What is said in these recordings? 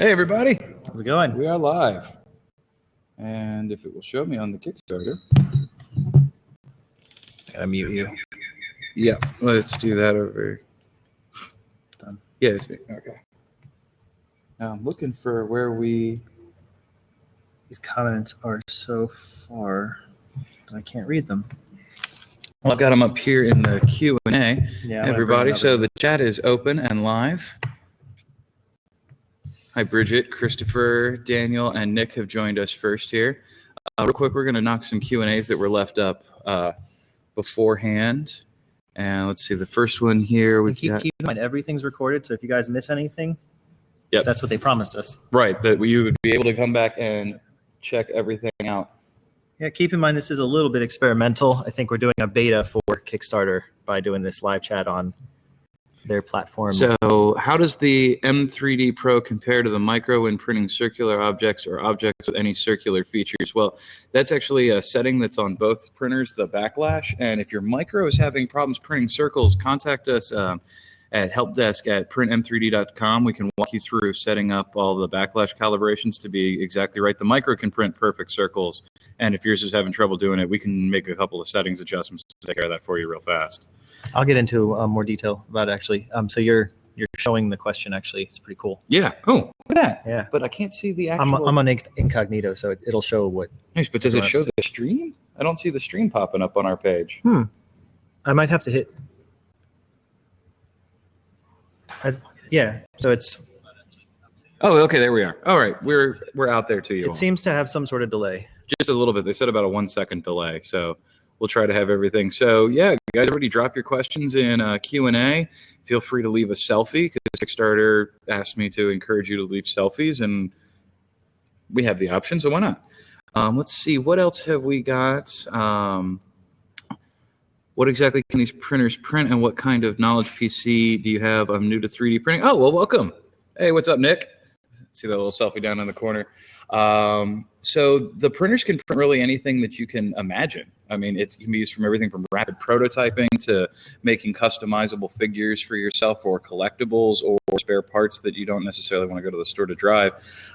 Hey everybody, How's it going? we are live. And if it will show me on the Kickstarter. Gotta mute you. Yeah, let's do that over. Done. Yeah, it's me. Okay. Now I'm looking for where we. These comments are so far that I can't read them. Well, I've got them up here in the Q&A. Yeah, everybody. So the chat is open and live. Hi, Bridget, Christopher, Daniel, and Nick have joined us first here. Real quick, we're going to knock some Q&As that were left up beforehand. And let's see, the first one here. Keep in mind, everything's recorded, so if you guys miss anything, yep, that's what they promised us. Right, that you would be able to come back and check everything out. Yeah, keep in mind, this is a little bit experimental. I think we're doing a beta for Kickstarter by doing this live chat on their platform. So how does the M3D Pro compare to the micro when printing circular objects or objects with any circular features? Well, that's actually a setting that's on both printers, the backlash. And if your micro is having problems printing circles, contact us at helpdesk@printm3d.com. We can walk you through setting up all the backlash calibrations to be exactly right. The micro can print perfect circles. And if yours is having trouble doing it, we can make a couple of settings adjustments to take care of that for you real fast. I'll get into more detail about it, actually. So you're showing the question, actually. It's pretty cool. Yeah. Oh, look at that. Yeah. But I can't see the actual... I'm on incognito, so it'll show what... Nice, but does it show the stream? I don't see the stream popping up on our page. I might have to hit... yeah, so it's... Oh, okay, there we are. All right, we're out there to you. It seems to have some sort of delay. Just a little bit. They said about a 1 second delay, so we'll try to have everything. So yeah, guys, everybody drop your questions in Q&A. Feel free to leave a selfie because Kickstarter asked me to encourage you to leave selfies, and we have the option, so why not? Let's see, what else have we got? What exactly can these printers print, and what kind of knowledge PC do you have? I'm new to 3D printing. Oh, well, welcome. Hey, what's up, Nick? See that little selfie down in the corner. So the printers can print really anything that you can imagine. I mean, it can be used from everything from rapid prototyping to making customizable figures for yourself or collectibles or spare parts that you don't necessarily want to go to the store to drive.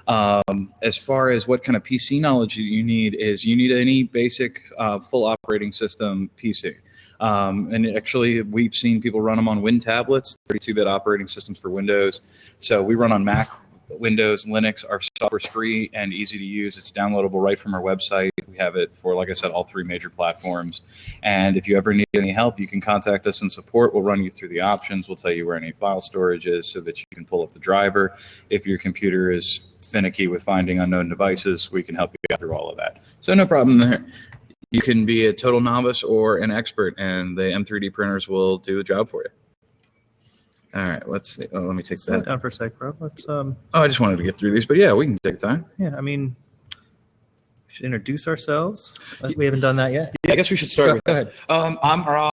As far as what kind of PC knowledge you need is you need any basic full operating system PC. And actually, we've seen people run them on Win tablets, 32-bit operating systems for Windows. So we run on Mac, Windows, Linux. Our software is free and easy to use. It's downloadable right from our website. We have it for, like I said, all 3 major platforms. And if you ever need any help, you can contact us in support. We'll run you through the options. We'll tell you where any file storage is so that you can pull up the driver. If your computer is finicky with finding unknown devices, we can help you get through all of that. So no problem there. You can be a total novice or an expert, and the M3D printers will do the job for you. All right, let's see. Oh, let me take Slow that down for a sec, bro. Let's. Oh, I just wanted to get through these, but yeah, we can take time. Yeah, I mean, we should introduce ourselves. We haven't done that yet. Yeah, I guess we should start with Go that. ahead. I'm Rob.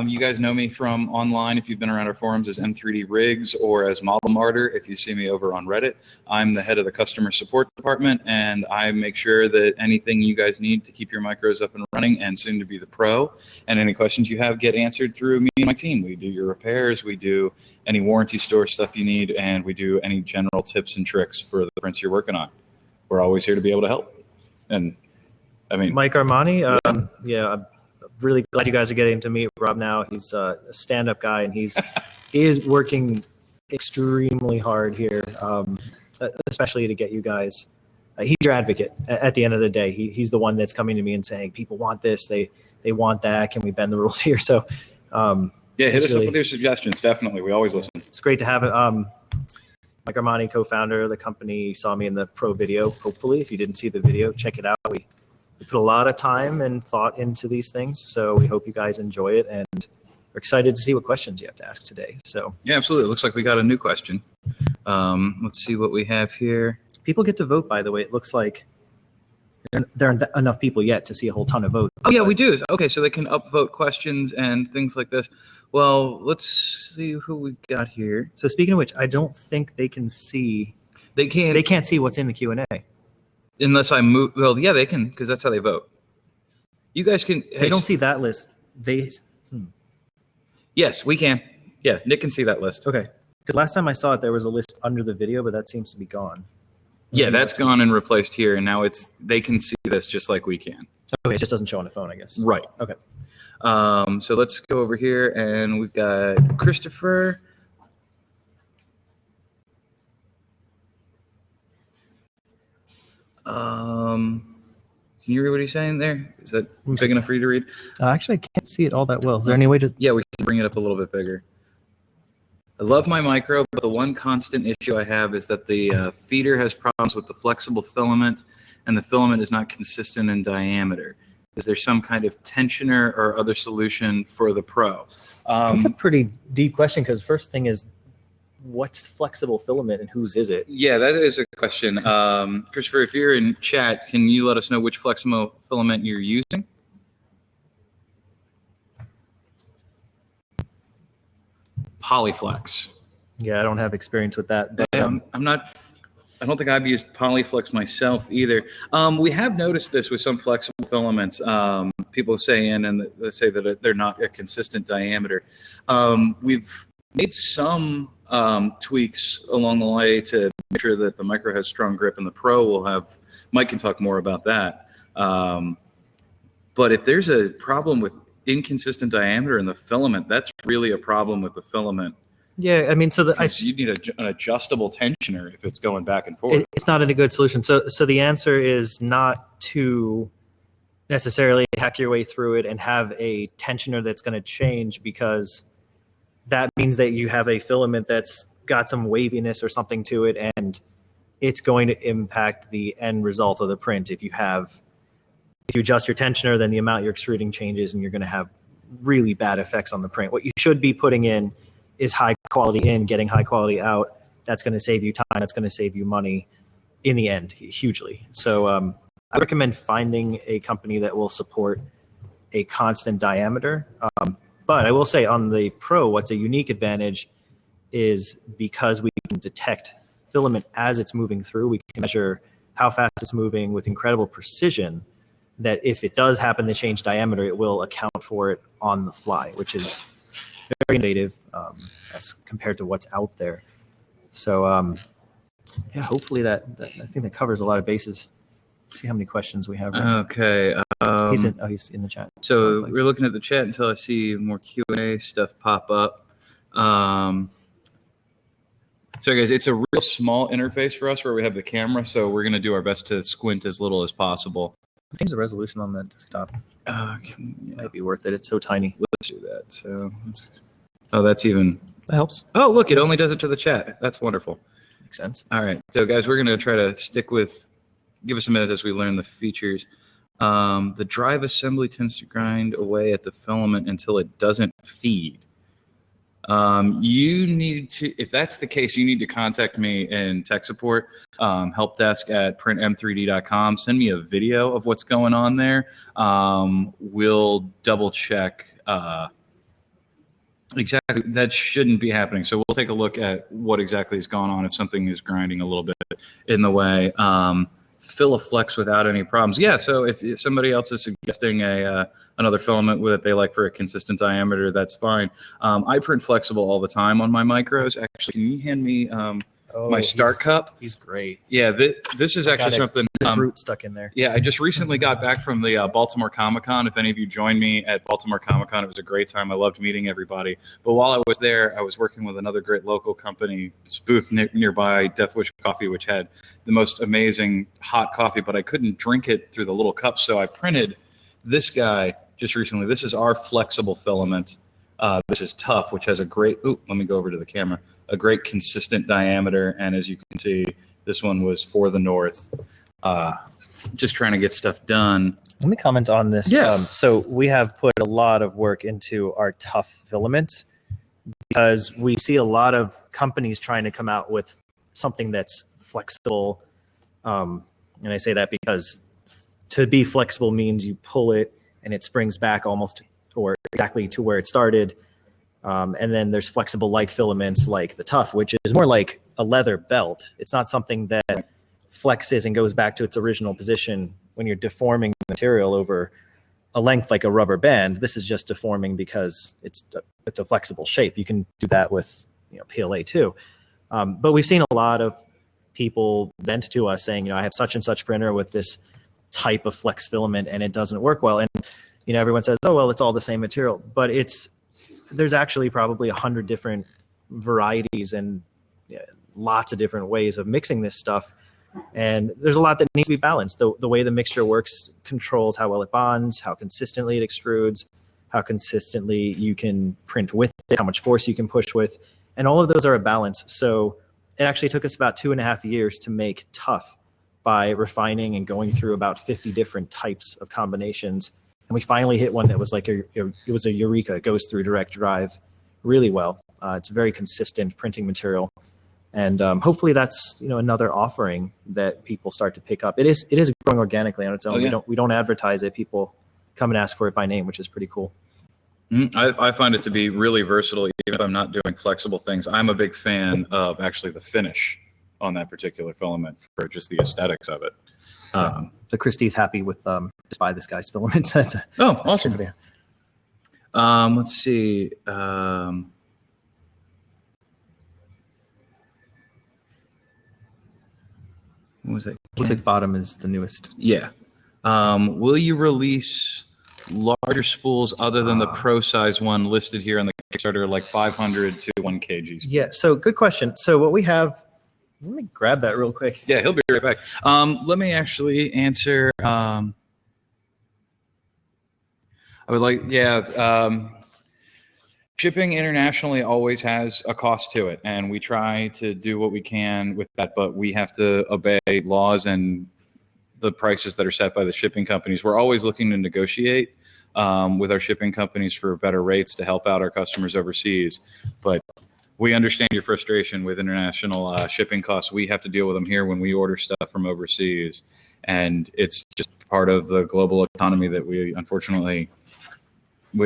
You guys know me from online if you've been around our forums as M3D Rigs or as Model Martyr if you see me over on Reddit. I'm the head of the customer support department, and I make sure that anything you guys need to keep your micros up and running and soon to be the pro, and any questions you have get answered through me and my team. We do your repairs, we do any warranty store stuff you need, and we do any general tips and tricks for the prints you're working on. We're always here to be able to help. And I mean, Mike Armani, yeah, I'm really glad you guys are getting to meet Rob now. He's a stand-up guy, and he is working extremely hard here, especially to get you guys. He's your advocate at the end of the day. He's the one that's coming to me and saying, people want this, they want that. Can we bend the rules here? So yeah, hit us up with your suggestions. Definitely, we always listen. It's great to have it. Mike Armani, co-founder of the company, saw me in the pro video. Hopefully, if you didn't see the video, check it out. We put a lot of time and thought into these things, so we hope you guys enjoy it, and we're excited to see what questions you have to ask today. So yeah, absolutely. It looks like we got a new question. Let's see what we have here. People get to vote, by the way. It looks like there aren't enough people yet to see a whole ton of votes. Oh yeah, we do. Okay, so they can upvote questions and things like this. Well, let's see who we've got here. So speaking of which, I don't think they can see. They can't see what's in the Q&A. Unless I move. Well, yeah, they can, because that's how they vote. You guys can. They don't see that list. Yes, we can. Yeah, Nick can see that list. Okay. Because last time I saw it, there was a list under the video, but that seems to be gone. Yeah, that's gone and replaced here, and now they can see this just like we can. Okay, it just doesn't show on the phone, I guess. Right. Okay. So let's go over here, and we've got Christopher. Can you read what he's saying there? Is that big enough for you to read? Actually, I can't see it all that well. Is there any way to? Yeah, we can bring it up a little bit bigger. I love my micro, but the one constant issue I have is that the feeder has problems with the flexible filament, and the filament is not consistent in diameter. Is there some kind of tensioner or other solution for the Pro? That's a pretty deep question, because first thing is, what's flexible filament and whose is it? Yeah, that is a question. Christopher, if you're in chat, can you let us know which flexible filament you're using? Polyflex. Yeah, I don't have experience with that. But, I don't think I've used Polyflex myself either. We have noticed this with some flexible filaments. People say and they say that they're not a consistent diameter. We've made some tweaks along the way to make sure that the micro has strong grip, and the Pro will have. Mike can talk more about that. But if there's a problem with inconsistent diameter in the filament, that's really a problem with the filament. Yeah, I mean, you need an adjustable tensioner if it's going back and forth. It's not a good solution. So the answer is not to necessarily hack your way through it and have a tensioner that's going to change, because that means that you have a filament that's got some waviness or something to it, and it's going to impact the end result of the print. If you adjust your tensioner, then the amount you're extruding changes, and you're going to have really bad effects on the print. What you should be putting in is high quality in, getting high quality out. That's going to save you time. That's going to save you money in the end, hugely. So I recommend finding a company that will support a constant diameter. But I will say on the Pro, what's a unique advantage is because we can detect filament as it's moving through, we can measure how fast it's moving with incredible precision, that if it does happen to change diameter, it will account for it on the fly, which is very innovative as compared to what's out there. So yeah, hopefully I think that covers a lot of bases. Let's see how many questions we have. Right okay. he's in the chat. So we're looking at the chat until I see more Q&A stuff pop up. So guys, it's a real small interface for us where we have the camera, so we're going to do our best to squint as little as possible. Change the resolution on that desktop. Might be worth it. It's so tiny. Let's do that. So, that's even. That helps. Oh, look, it only does it to the chat. That's wonderful. Makes sense. All right. So, guys, we're going to try to stick with. Give us a minute as we learn the features. The drive assembly tends to grind away at the filament until it doesn't feed. You need to, if that's the case, you need to contact me in tech support, help desk at printm3d.com. Send me a video of what's going on there. We'll double check, exactly. That shouldn't be happening. So we'll take a look at what exactly is going on if something is grinding a little bit in the way. Fill a flex without any problems. Yeah, so if somebody else is suggesting another filament with it they like for a consistent diameter, that's fine. I print flexible all the time on my micros. Actually, can you hand me my start cup? He's great. Yeah, this is actually something. Root stuck in there. Yeah, I just recently got back from the Baltimore Comic-Con. If any of you joined me at Baltimore Comic-Con, it was a great time. I loved meeting everybody. But while I was there, I was working with another great local company, booth nearby, Death Wish Coffee, which had the most amazing hot coffee, but I couldn't drink it through the little cups. So I printed this guy just recently. This is our flexible filament. This is tough, which has a great, let me go over to the camera, a great consistent diameter. And as you can see, this one was for the North. Just trying to get stuff done. Let me comment on this. Yeah. So we have put a lot of work into our tough filaments because we see a lot of companies trying to come out with something that's flexible. And I say that because to be flexible means you pull it and it springs back almost or exactly to where it started. And then there's flexible like filaments like the tough, which is more like a leather belt. It's not something that flexes and goes back to its original position when you're deforming the material over a length like a rubber band. This is just deforming because it's a flexible shape. You can do that with PLA too. But we've seen a lot of people vent to us saying, I have such and such printer with this type of flex filament and it doesn't work well. And everyone says, oh well, it's all the same material, but there's actually probably 100 different varieties and lots of different ways of mixing this stuff. And there's a lot that needs to be balanced. The way the mixture works controls how well it bonds, how consistently it extrudes, how consistently you can print with it, how much force you can push with, and all of those are a balance. So it actually took us about 2.5 years to make Tough by refining and going through about 50 different types of combinations. And we finally hit one that was like it was a eureka. It goes through direct drive really well. It's very consistent printing material. And hopefully that's another offering that people start to pick up. It is growing organically on its own. We don't advertise it. People come and ask for it by name, which is pretty cool. I find it to be really versatile, even if I'm not doing flexible things. I'm a big fan of actually the finish on that particular filament for just the aesthetics of it. So Christie's happy with just buy this guy's filaments. That's awesome. Let's see. What was that? Looks like bottom is the newest. Yeah. Will you release larger spools other than the Pro size one listed here on the Kickstarter, like 500 to 1 kg? Yeah. So good question. So what we have, let me grab that real quick. Yeah, he'll be right back. Let me actually answer. I would like, shipping internationally always has a cost to it, and we try to do what we can with that, but we have to obey laws and the prices that are set by the shipping companies. We're always looking to negotiate with our shipping companies for better rates to help out our customers overseas. But we understand your frustration with international shipping costs. We have to deal with them here when we order stuff from overseas, and it's just part of the global economy that we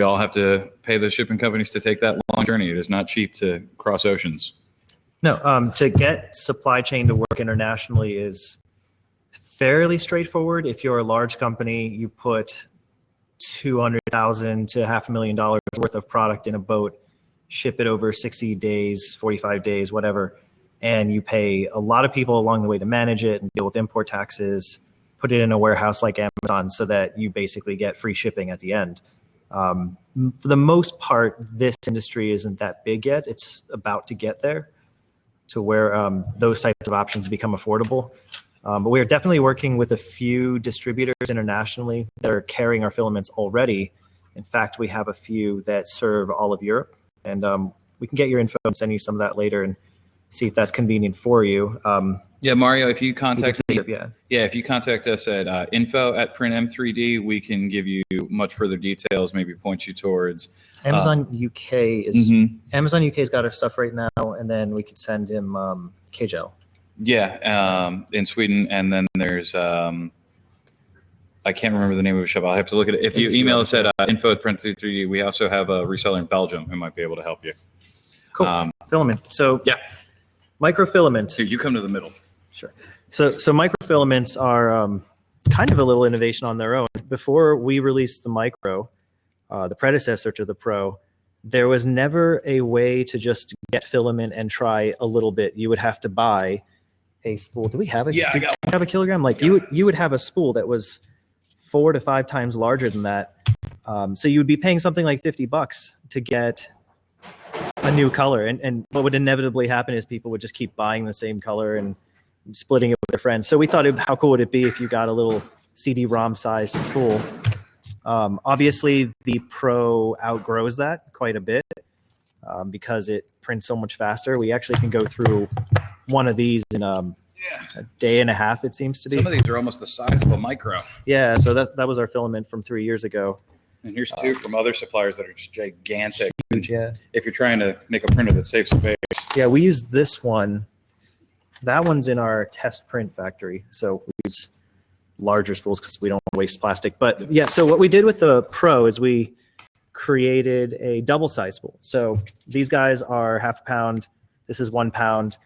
all have to pay the shipping companies to take that long journey. It is not cheap to cross oceans. No, to get supply chain to work internationally is fairly straightforward. If you're a large company, you put $200,000 to $500,000 worth of product in a boat, ship it over 60 days, 45 days, whatever, and you pay a lot of people along the way to manage it and deal with import taxes, put it in a warehouse like Amazon so that you basically get free shipping at the end. For the most part, this industry isn't that big yet. It's about to get there to where those types of options become affordable. But we are definitely working with a few distributors internationally that are carrying our filaments already. In fact, we have a few that serve all of Europe, and we can get your info and send you some of that later and see if that's convenient for you. Yeah, Mario, if you contact me, yeah, if you contact us at info@printm3d, we can give you much further details, maybe point you towards Amazon UK is Amazon UK's got our stuff right now, and then we could send him KGel. Yeah, in Sweden, and then there's I can't remember the name of the shop. I'll have to look at it. If you email us at info@print3d, we also have a reseller in Belgium who might be able to help you. Cool. Filament. So yeah, microfilament. Dude, you come to the middle. Sure. So microfilaments are kind of a little innovation on their own. Before we released the Micro, the predecessor to the Pro, there was never a way to just get filament and try a little bit. You would have to buy a spool. Do we have a? Yeah, do you have a kilogram? Like you would have a spool that was 4 to 5 times larger than that. So you would be paying something like $50 to get a new color. And what would inevitably happen is people would just keep buying the same color and splitting it with their friends. So we thought, how cool would it be if you got a little CD-ROM sized spool? Obviously, the Pro outgrows that quite a bit because it prints so much faster. We actually can go through one of these in a day and a half, it seems to be. Some of these are almost the size of a Micro. Yeah, so that was our filament from 3 years ago. And here's two from other suppliers that are just gigantic. Huge, yeah. If you're trying to make a printer that saves space. Yeah, we use this one. That one's in our test print factory. So we use larger spools because we don't waste plastic. But yeah, so what we did with the Pro is we created a double size spool. So these guys are 1/2 pound. This is 1 pound.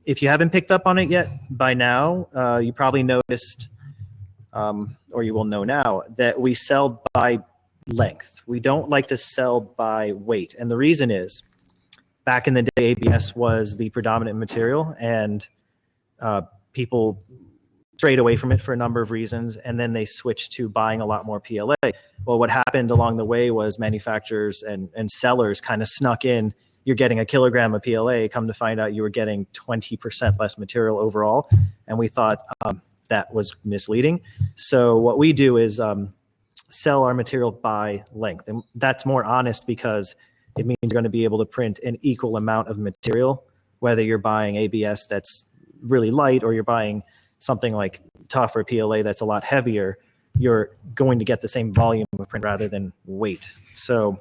If you haven't picked up on it yet by now, you probably noticed, or you will know now, that we sell by length. We don't like to sell by weight. And the reason is back in the day, ABS was the predominant material, and people strayed away from it for a number of reasons, and then they switched to buying a lot more PLA. Well, what happened along the way was manufacturers and sellers kind of snuck in. You're getting a kilogram of PLA. Come to find out, you were getting 20% less material overall, and we thought that was misleading. So what we do is sell our material by length, and that's more honest because it means you're going to be able to print an equal amount of material, whether you're buying ABS that's really light or you're buying something like tough or PLA that's a lot heavier. You're going to get the same volume of print rather than weight. So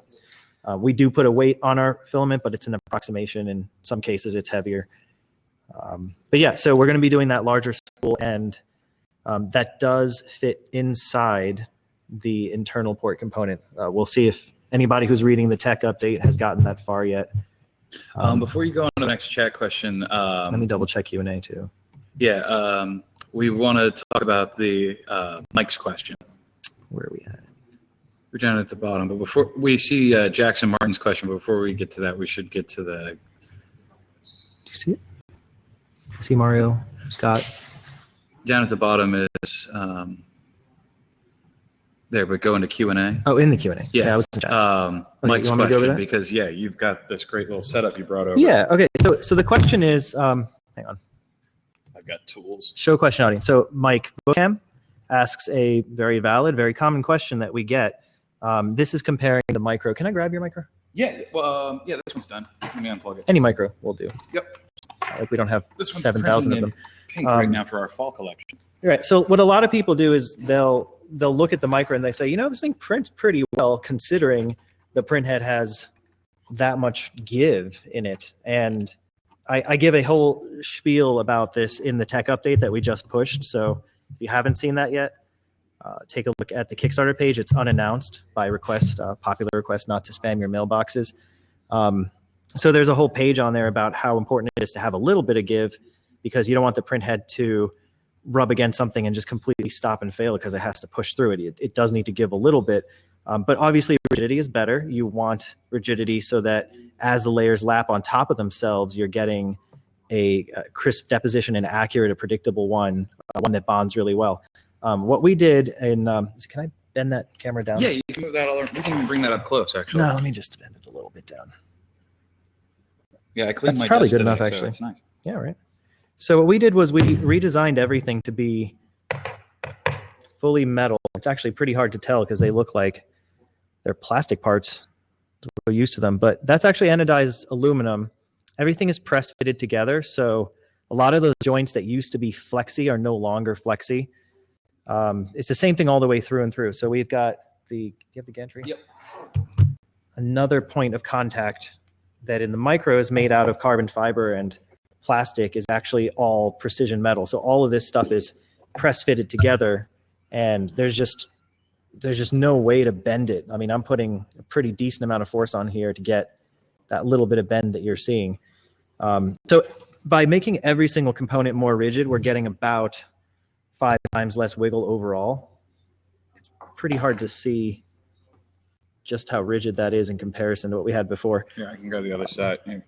we do put a weight on our filament, but it's an approximation. In some cases, it's heavier. But yeah, so we're going to be doing that larger spool, and that does fit inside the internal port component. We'll see if anybody who's reading the tech update has gotten that far yet. Before you go on to the next chat question, let me double check Q&A too. Yeah, we want to talk about the Mike's question. Where are we at? We're down at the bottom, but before we see Jackson Martin's question, but before we get to that, we should get to the. Do you see it? See Mario, Scott. Down at the bottom is there, but go into Q&A. Oh, in the Q&A. Yeah, I was in chat. Okay, Mike's question, because you've got this great little setup you brought over. Yeah. Okay. So the question is, hang on. I've got tools. Show question audience. So Mike Bookham asks a very valid, very common question that we get. This is comparing the micro. Can I grab your micro? Yeah. Well, yeah, this one's done. Let me unplug it. Any micro will do. Yep. Like we don't have This one's 7,000 of them. Pink right now for our fall collection. Right. So what a lot of people do is they'll look at the micro and they say, this thing prints pretty well considering the print head has that much give in it. And I give a whole spiel about this in the tech update that we just pushed. So if you haven't seen that yet, take a look at the Kickstarter page. It's unannounced by request, popular request not to spam your mailboxes. So there's a whole page on there about how important it is to have a little bit of give, because you don't want the print head to rub against something and just completely stop and fail because it has to push through it. It does need to give a little bit. But obviously rigidity is better. You want rigidity so that as the layers lap on top of themselves, you're getting a crisp deposition and accurate, a predictable one that bonds really well. What we did in, can I bend that camera down? Yeah, you can move that all over. We can even bring that up close, actually. No, let me just bend it a little bit down. Yeah, I cleaned That's my probably desk good today, enough, so actually. it's nice. Yeah, right. So what we did was we redesigned everything to be fully metal. It's actually pretty hard to tell because they look like they're plastic parts. We're used to them, but that's actually anodized aluminum. Everything is press fitted together. So a lot of those joints that used to be flexy are no longer flexy. It's the same thing all the way through and through. So we've got do you have the gantry? Yep. Another point of contact that in the micro is made out of carbon fiber, and plastic is actually all precision metal. So all of this stuff is press fitted together, and there's just no way to bend it. I mean, I'm putting a pretty decent amount of force on here to get that little bit of bend that you're seeing. So by making every single component more rigid, we're getting about 5 times less wiggle overall. It's pretty hard to see just how rigid that is in comparison to what we had before. Yeah, I can grab the other side. Yeah,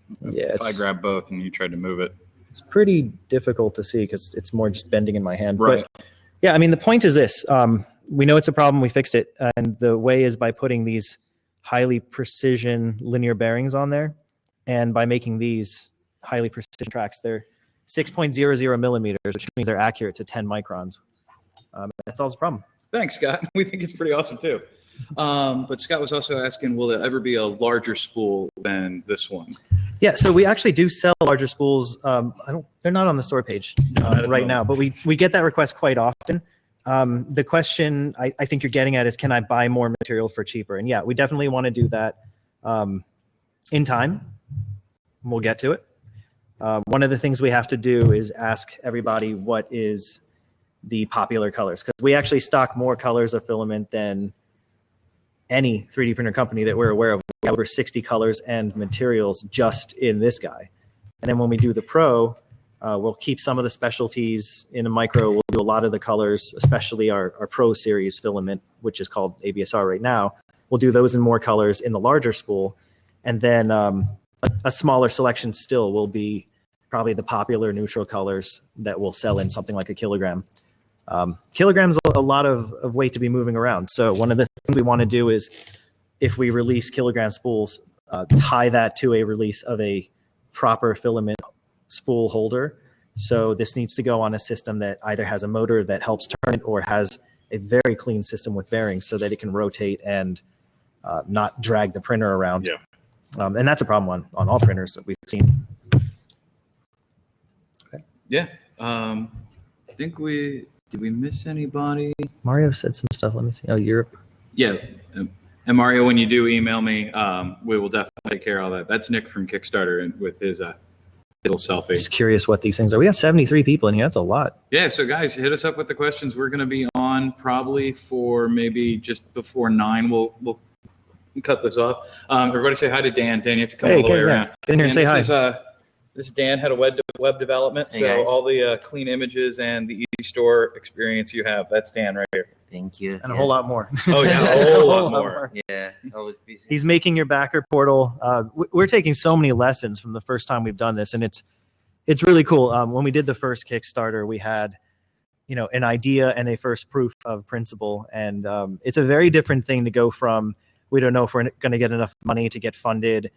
if I grab both and you tried to move it. It's pretty difficult to see because it's more just bending in my hand. Right. But yeah, I mean, the point is this. We know it's a problem. We fixed it. And the way is by putting these highly precision linear bearings on there. And by making these highly precision tracks, they're 6.00 millimeters, which means they're accurate to 10 microns. That solves the problem. Thanks, Scott. We think it's pretty awesome, too. But Scott was also asking, will there ever be a larger spool than this one? Yeah, so we actually do sell larger spools. They're not on the store page right now, but we get that request quite often. The question I think you're getting at is, can I buy more material for cheaper? And yeah, we definitely want to do that in time. We'll get to it. One of the things we have to do is ask everybody what is the popular colors, because we actually stock more colors of filament than any 3D printer company that we're aware of. We have over 60 colors and materials just in this guy. And then when we do the Pro, we'll keep some of the specialties in a micro. We'll do a lot of the colors, especially our Pro series filament, which is called ABSR right now. We'll do those in more colors in the larger spool. And then a smaller selection still will be probably the popular neutral colors that will sell in something like a kilogram. Kilograms a lot of weight to be moving around. So one of the things we want to do is, if we release kilogram spools, tie that to a release of a proper filament spool holder. So this needs to go on a system that either has a motor that helps turn it or has a very clean system with bearings so that it can rotate and not drag the printer around. Yeah. And that's a problem on all printers that we've seen. Okay. Yeah. I think did we miss anybody? Mario said some stuff. Let me see. Oh, Europe. Yeah. And Mario, when you do email me, we will definitely take care of all that. That's Nick from Kickstarter and with his little selfie. Just curious what these things are. We got 73 people in here. That's a lot. Yeah. So guys, hit us up with the questions. We're going to be on probably for maybe just before 9. We'll cut this off. Everybody say hi to Dan. Dan, you have to come all the way around. Get in here and say hi. This is Dan, head of web development. Hey, so guys. all the clean images and the easy store experience you have, that's Dan right here. Thank you. And a whole lot more. Oh yeah, a whole lot more. Yeah, always busy. He's making your backer portal. We're taking so many lessons from the first time we've done this, and it's really cool. When we did the first Kickstarter, we had an idea and a first proof of principle, and it's a very different thing to go from we don't know if we're going to get enough money to get funded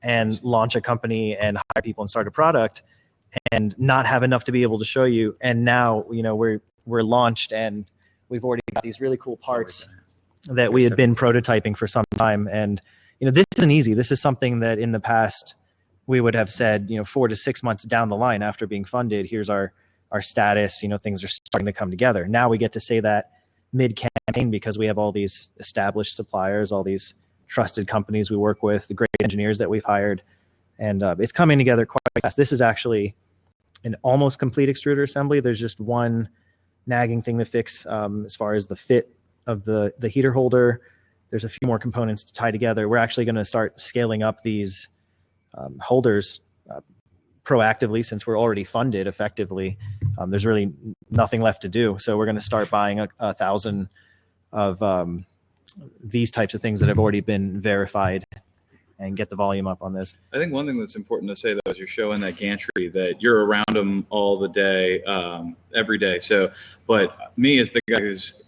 and launch a company and hire people and start a product and not have enough to be able to show you. And now, we're launched and we've already got these really cool parts that we had been prototyping for some time. And, this isn't easy. This is something that in the past we would have said, 4 to 6 months down the line after being funded, here's our status, things are starting to come together. Now we get to say that mid-campaign because we have all these established suppliers, all these trusted companies we work with, the great engineers that we've hired, and it's coming together quite fast. This is actually an almost complete extruder assembly. There's just one nagging thing to fix as far as the fit of the heater holder. There's a few more components to tie together. We're actually going to start scaling up these holders proactively since we're already funded effectively. There's really nothing left to do. So we're going to start buying 1,000 of these types of things that have already been verified and get the volume up on this. I think one thing that's important to say, though, is you're showing that gantry that you're around them all the day, every day. So, but me as the guy who's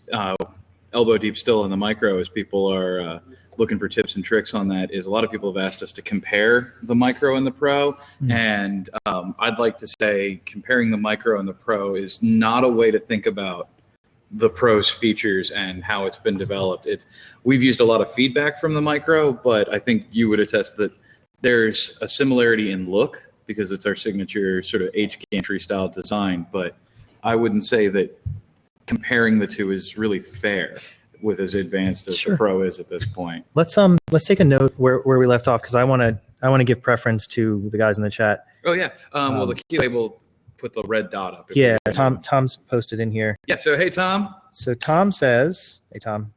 elbow deep still in the micro, as people are looking for tips and tricks on that, is a lot of people have asked us to compare the micro and the pro. Mm-hmm. And I'd like to say comparing the micro and the pro is not a way to think about the pro's features and how it's been developed. We've used a lot of feedback from the micro, but I think you would attest that there's a similarity in look because it's our signature sort of H gantry style design. But I wouldn't say that comparing the two is really fair with as advanced as the pro is at this point. Let's take a note where we left off because I want to give preference to the guys in the chat. Oh yeah. Well, the key label put the red dot up. Yeah, Tom's posted in here. Yeah, so hey, Tom. So Tom says, hey, Tom,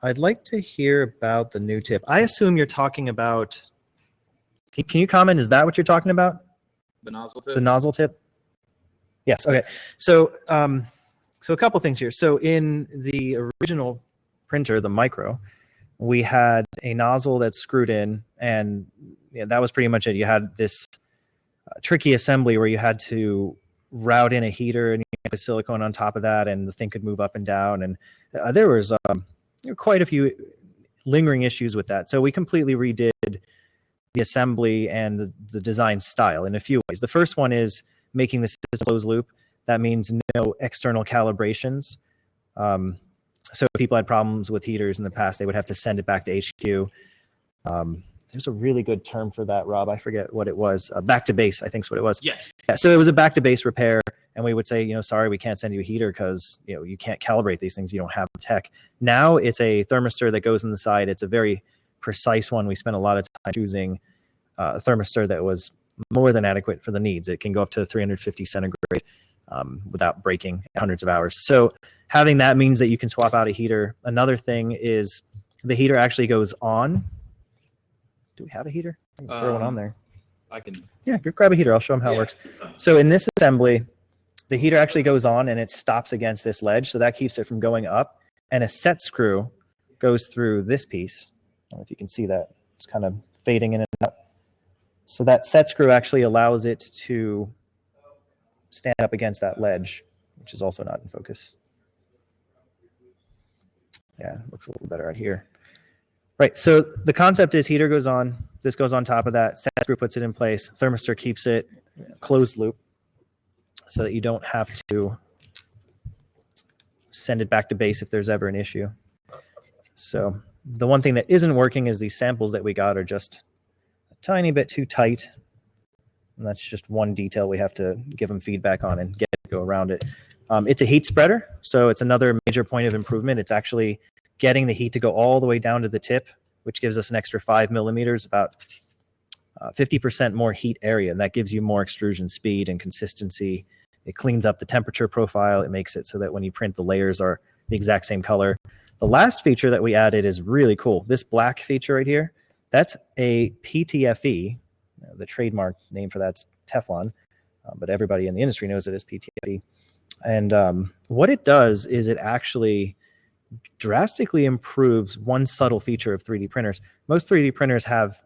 I'd like to hear about the new tip. I assume you're talking about, can you comment? Is that what you're talking about? The nozzle tip? The nozzle tip? Yes, okay. So a couple things here. So in the original printer, the micro, we had a nozzle that's screwed in, and that was pretty much it. You had this tricky assembly where you had to route in a heater and you had silicone on top of that, and the thing could move up and down. And there was quite a few lingering issues with that. So we completely redid the assembly and the design style in a few ways. The first one is making this a closed loop. That means no external calibrations. So if people had problems with heaters in the past, they would have to send it back to HQ. There's a really good term for that, Rob. I forget what it was. Back to base, I think is what it was. Yes. Yeah, so it was a back to base repair, and we would say, sorry, we can't send you a heater because you can't calibrate these things. You don't have tech. Now it's a thermistor that goes in the side. It's a very precise one. We spent a lot of time choosing a thermistor that was more than adequate for the needs. It can go up to 350 centigrade without breaking hundreds of hours. So having that means that you can swap out a heater. Another thing is the heater actually goes on. Do we have a heater? I can throw one on there. I can. Yeah, grab a heater. I'll show them how it works. So in this assembly, the heater actually goes on and it stops against this ledge. So that keeps it from going up. And a set screw goes through this piece. I don't know if you can see that. It's kind of fading in and out. So that set screw actually allows it to stand up against that ledge, which is also not in focus. Yeah, looks a little better out here. Right, so the concept is heater goes on, this goes on top of that, set screw puts it in place, thermistor keeps it closed loop so that you don't have to send it back to base if there's ever an issue. So the one thing that isn't working is these samples that we got are just a tiny bit too tight. And that's just one detail we have to give them feedback on and get it to go around it. It's a heat spreader, so it's another major point of improvement. It's actually getting the heat to go all the way down to the tip, which gives us an extra 5 millimeters, about 50% more heat area. And that gives you more extrusion speed and consistency. It cleans up the temperature profile. It makes it so that when you print, the layers are the exact same color. The last feature that we added is really cool. This black feature right here, that's a PTFE. The trademark name for that's Teflon, but everybody in the industry knows it as PTFE. And what it does is it actually drastically improves one subtle feature of 3D printers. Most 3D printers have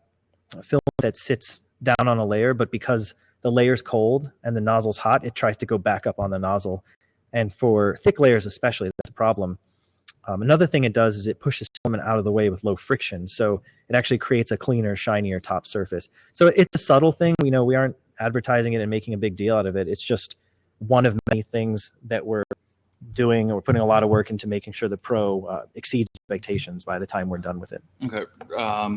a film that sits down on a layer, but because the layer's cold and the nozzle's hot, it tries to go back up on the nozzle. And for thick layers especially, that's a problem. Another thing it does is it pushes filament out of the way with low friction. So it actually creates a cleaner, shinier top surface. So it's a subtle thing. We know we aren't advertising it and making a big deal out of it. It's just one of many things that we're doing. We're putting a lot of work into making sure the Pro exceeds expectations by the time we're done with it. Okay.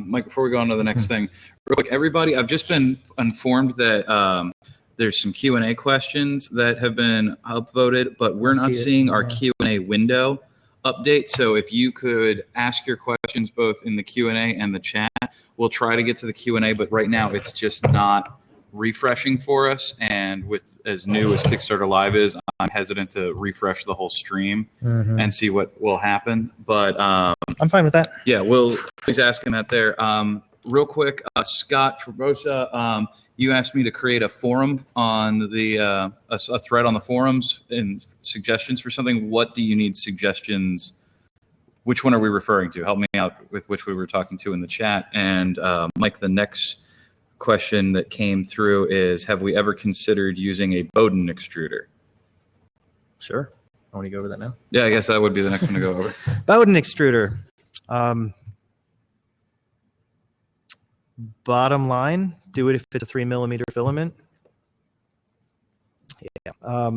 Mike, before we go on to the next thing, real quick, everybody, I've just been informed that there's some Q&A questions that have been upvoted, but we're not seeing our Q&A window update. So if you could ask your questions both in the Q&A and the chat, we'll try to get to the Q&A, but right now it's just not refreshing for us. And with as new as Kickstarter Live is, I'm hesitant to refresh the whole stream and see what will happen. But I'm fine with that. Yeah, we'll please ask him that there. Real quick, Scott Formosa, you asked me to create a forum on the a thread on the forums and suggestions for something. What do you need suggestions? Which one are we referring to? Help me out with which we were talking to in the chat. And Mike, the next question that came through is, have we ever considered using a Bowden extruder? Sure. I want to go over that now. Yeah, I guess that would be the next one to go over. Bowden extruder. Bottom line, do it if it's a 3 millimeter filament. Yeah.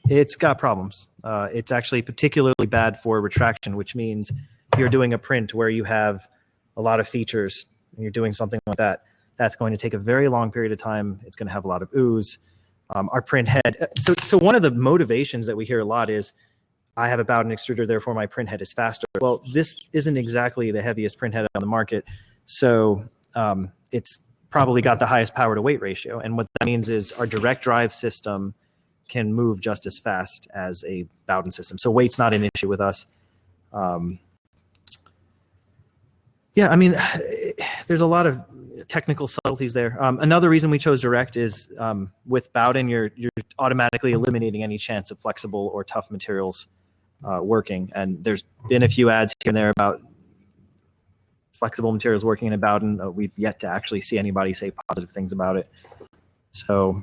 It's got problems. It's actually particularly bad for retraction, which means you're doing a print where you have a lot of features and you're doing something like that. That's going to take a very long period of time. It's going to have a lot of ooze. Our print head. So one of the motivations that we hear a lot is, I have a Bowden extruder, therefore my print head is faster. Well, this isn't exactly the heaviest print head on the market. So it's probably got the highest power to weight ratio. And what that means is our direct drive system can move just as fast as a Bowden system. So weight's not an issue with us. Yeah, I mean, there's a lot of technical subtleties there. Another reason we chose direct is with Bowden, you're automatically eliminating any chance of flexible or tough materials working. And there's been a few ads here and there about flexible materials working in a Bowden. We've yet to actually see anybody say positive things about it. So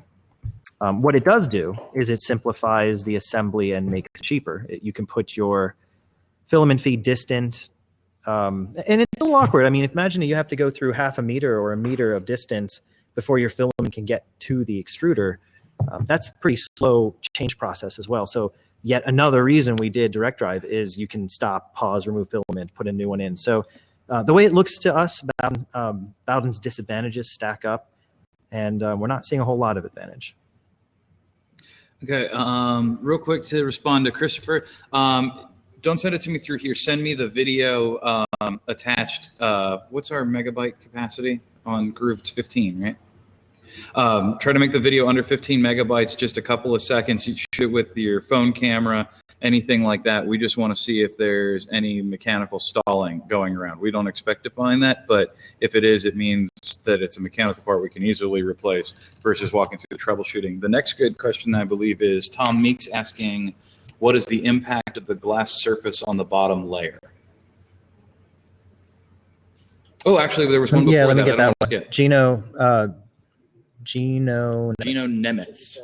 what it does do is it simplifies the assembly and makes it cheaper. You can put your filament feed distant, and it's a little awkward. I mean, imagine you have to go through half a meter or a meter of distance before your filament can get to the extruder. That's a pretty slow change process as well. So yet another reason we did direct drive is you can stop, pause, remove filament, put a new one in. So the way it looks to us, Bowden's disadvantages stack up, and we're not seeing a whole lot of advantage. Okay, real quick to respond to Christopher. Don't send it to me through here. Send me the video attached. What's our megabyte capacity on Groove? It's 15, right? Try to make the video under 15 megabytes, just a couple of seconds. You shoot it with your phone camera, anything like that. We just want to see if there's any mechanical stalling going around. We don't expect to find that, but if it is, it means that it's a mechanical part we can easily replace versus walking through the troubleshooting. The next good question, I believe, is Tom Meeks asking, what is the impact of the glass surface on the bottom layer? Oh, actually, there was one before Yeah, let me that. get I that don't one. wanna skip. Gino Nemitz.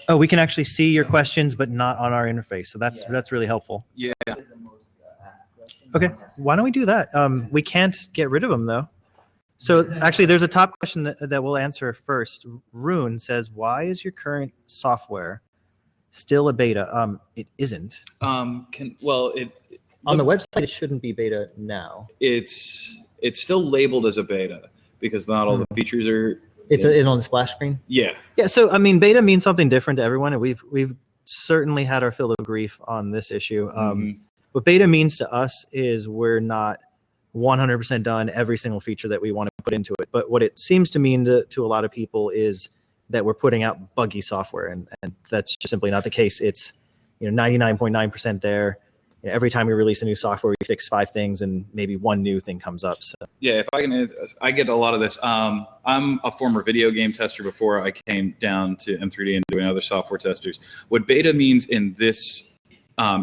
Oh, we can actually see your questions, but not on our interface. So that's really helpful. Yeah. Okay, why don't we do that? We can't get rid of them though. So actually, there's a top question that we'll answer first. Rune says, "Why is your current software still a beta?" It isn't. On On the website, it shouldn't be beta now. it's still labeled as a beta because not all the features are. It's on the splash screen. Yeah. Yeah. So I mean, beta means something different to everyone, and we've certainly had our fill of grief on this issue. What beta means to us is we're not 100% done every single feature that we want to put into it. But what it seems to mean to a lot of people is that we're putting out buggy software, and that's just simply not the case. It's 99.9% there. Every time we release a new software, we fix 5 things, and maybe one new thing comes up. So Yeah, if I can, I get a lot of this. I'm a former video game tester before I came down to M3D and doing other software testers. What beta means in this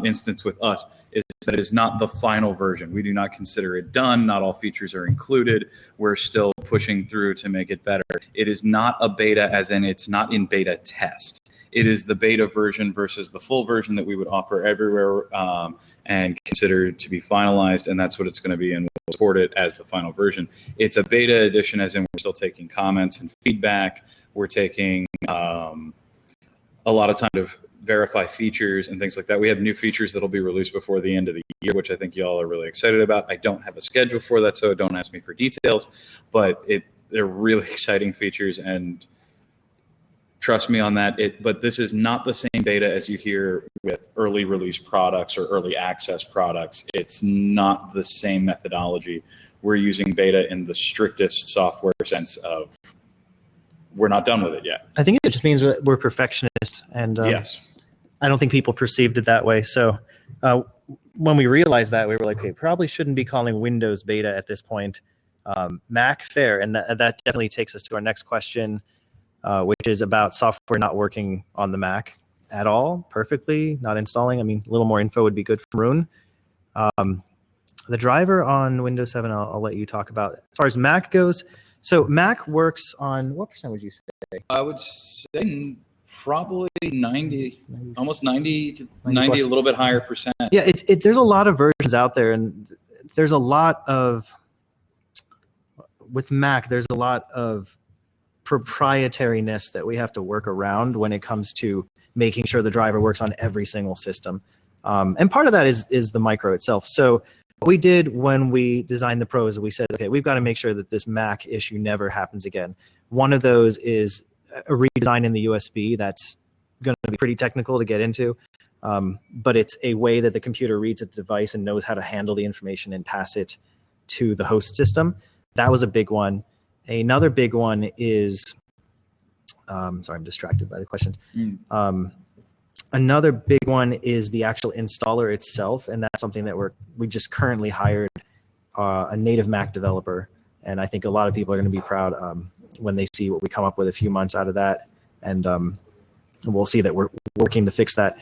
instance with us is that it is not the final version. We do not consider it done. Not all features are included. We're still pushing through to make it better. It is not a beta as in it's not in beta test. It is the beta version versus the full version that we would offer everywhere and consider to be finalized, and that's what it's going to be, and we'll support it as the final version. It's a beta edition as in we're still taking comments and feedback. We're taking a lot of time to verify features and things like that. We have new features that'll be released before the end of the year, which I think y'all are really excited about. I don't have a schedule for that, so don't ask me for details, but they're really exciting features, and trust me on that. But this is not the same beta as you hear with early release products or early access products. It's not the same methodology. We're using beta in the strictest software sense of we're not done with it yet. I think it just means we're perfectionists, and yes. I don't think people perceived it that way. So when we realized that, we were like, okay, probably shouldn't be calling Windows beta at this point. Mac fair, and that definitely takes us to our next question, which is about software not working on the Mac at all, perfectly, not installing. I mean, a little more info would be good from Rune. The driver on Windows 7, I'll let you talk about. As far as Mac goes, so Mac works on, what percent would you say? I would say probably 90, almost 90 to 90 90, a little bit higher percent. Yeah, there's a lot of versions out there, and there's a lot of, with Mac, there's a lot of proprietariness that we have to work around when it comes to making sure the driver works on every single system. And part of that is the micro itself. So what we did when we designed the Pro is we said, okay, we've got to make sure that this Mac issue never happens again. One of those is a redesign in the USB. That's going to be pretty technical to get into, but it's a way that the computer reads its device and knows how to handle the information and pass it to the host system. That was a big one. Another big one is, sorry, I'm distracted by the questions. Another big one is the actual installer itself, and that's something that we just currently hired a native Mac developer, and I think a lot of people are going to be proud when they see what we come up with a few months out of that, and we'll see that we're working to fix that.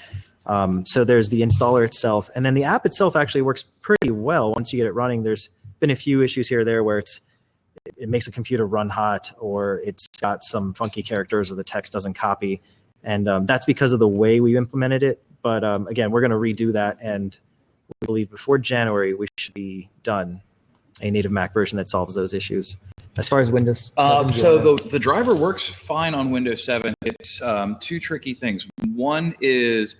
So there's the installer itself, and then the app itself actually works pretty well once you get it running. There's been a few issues here or there where it makes a computer run hot, or it's got some funky characters, or the text doesn't copy. And that's because of the way we implemented it. But again, we're going to redo that. And we believe before January, we should be done a native Mac version that solves those issues. As far as Windows 7, so the driver works fine on Windows 7. It's 2 tricky things. One is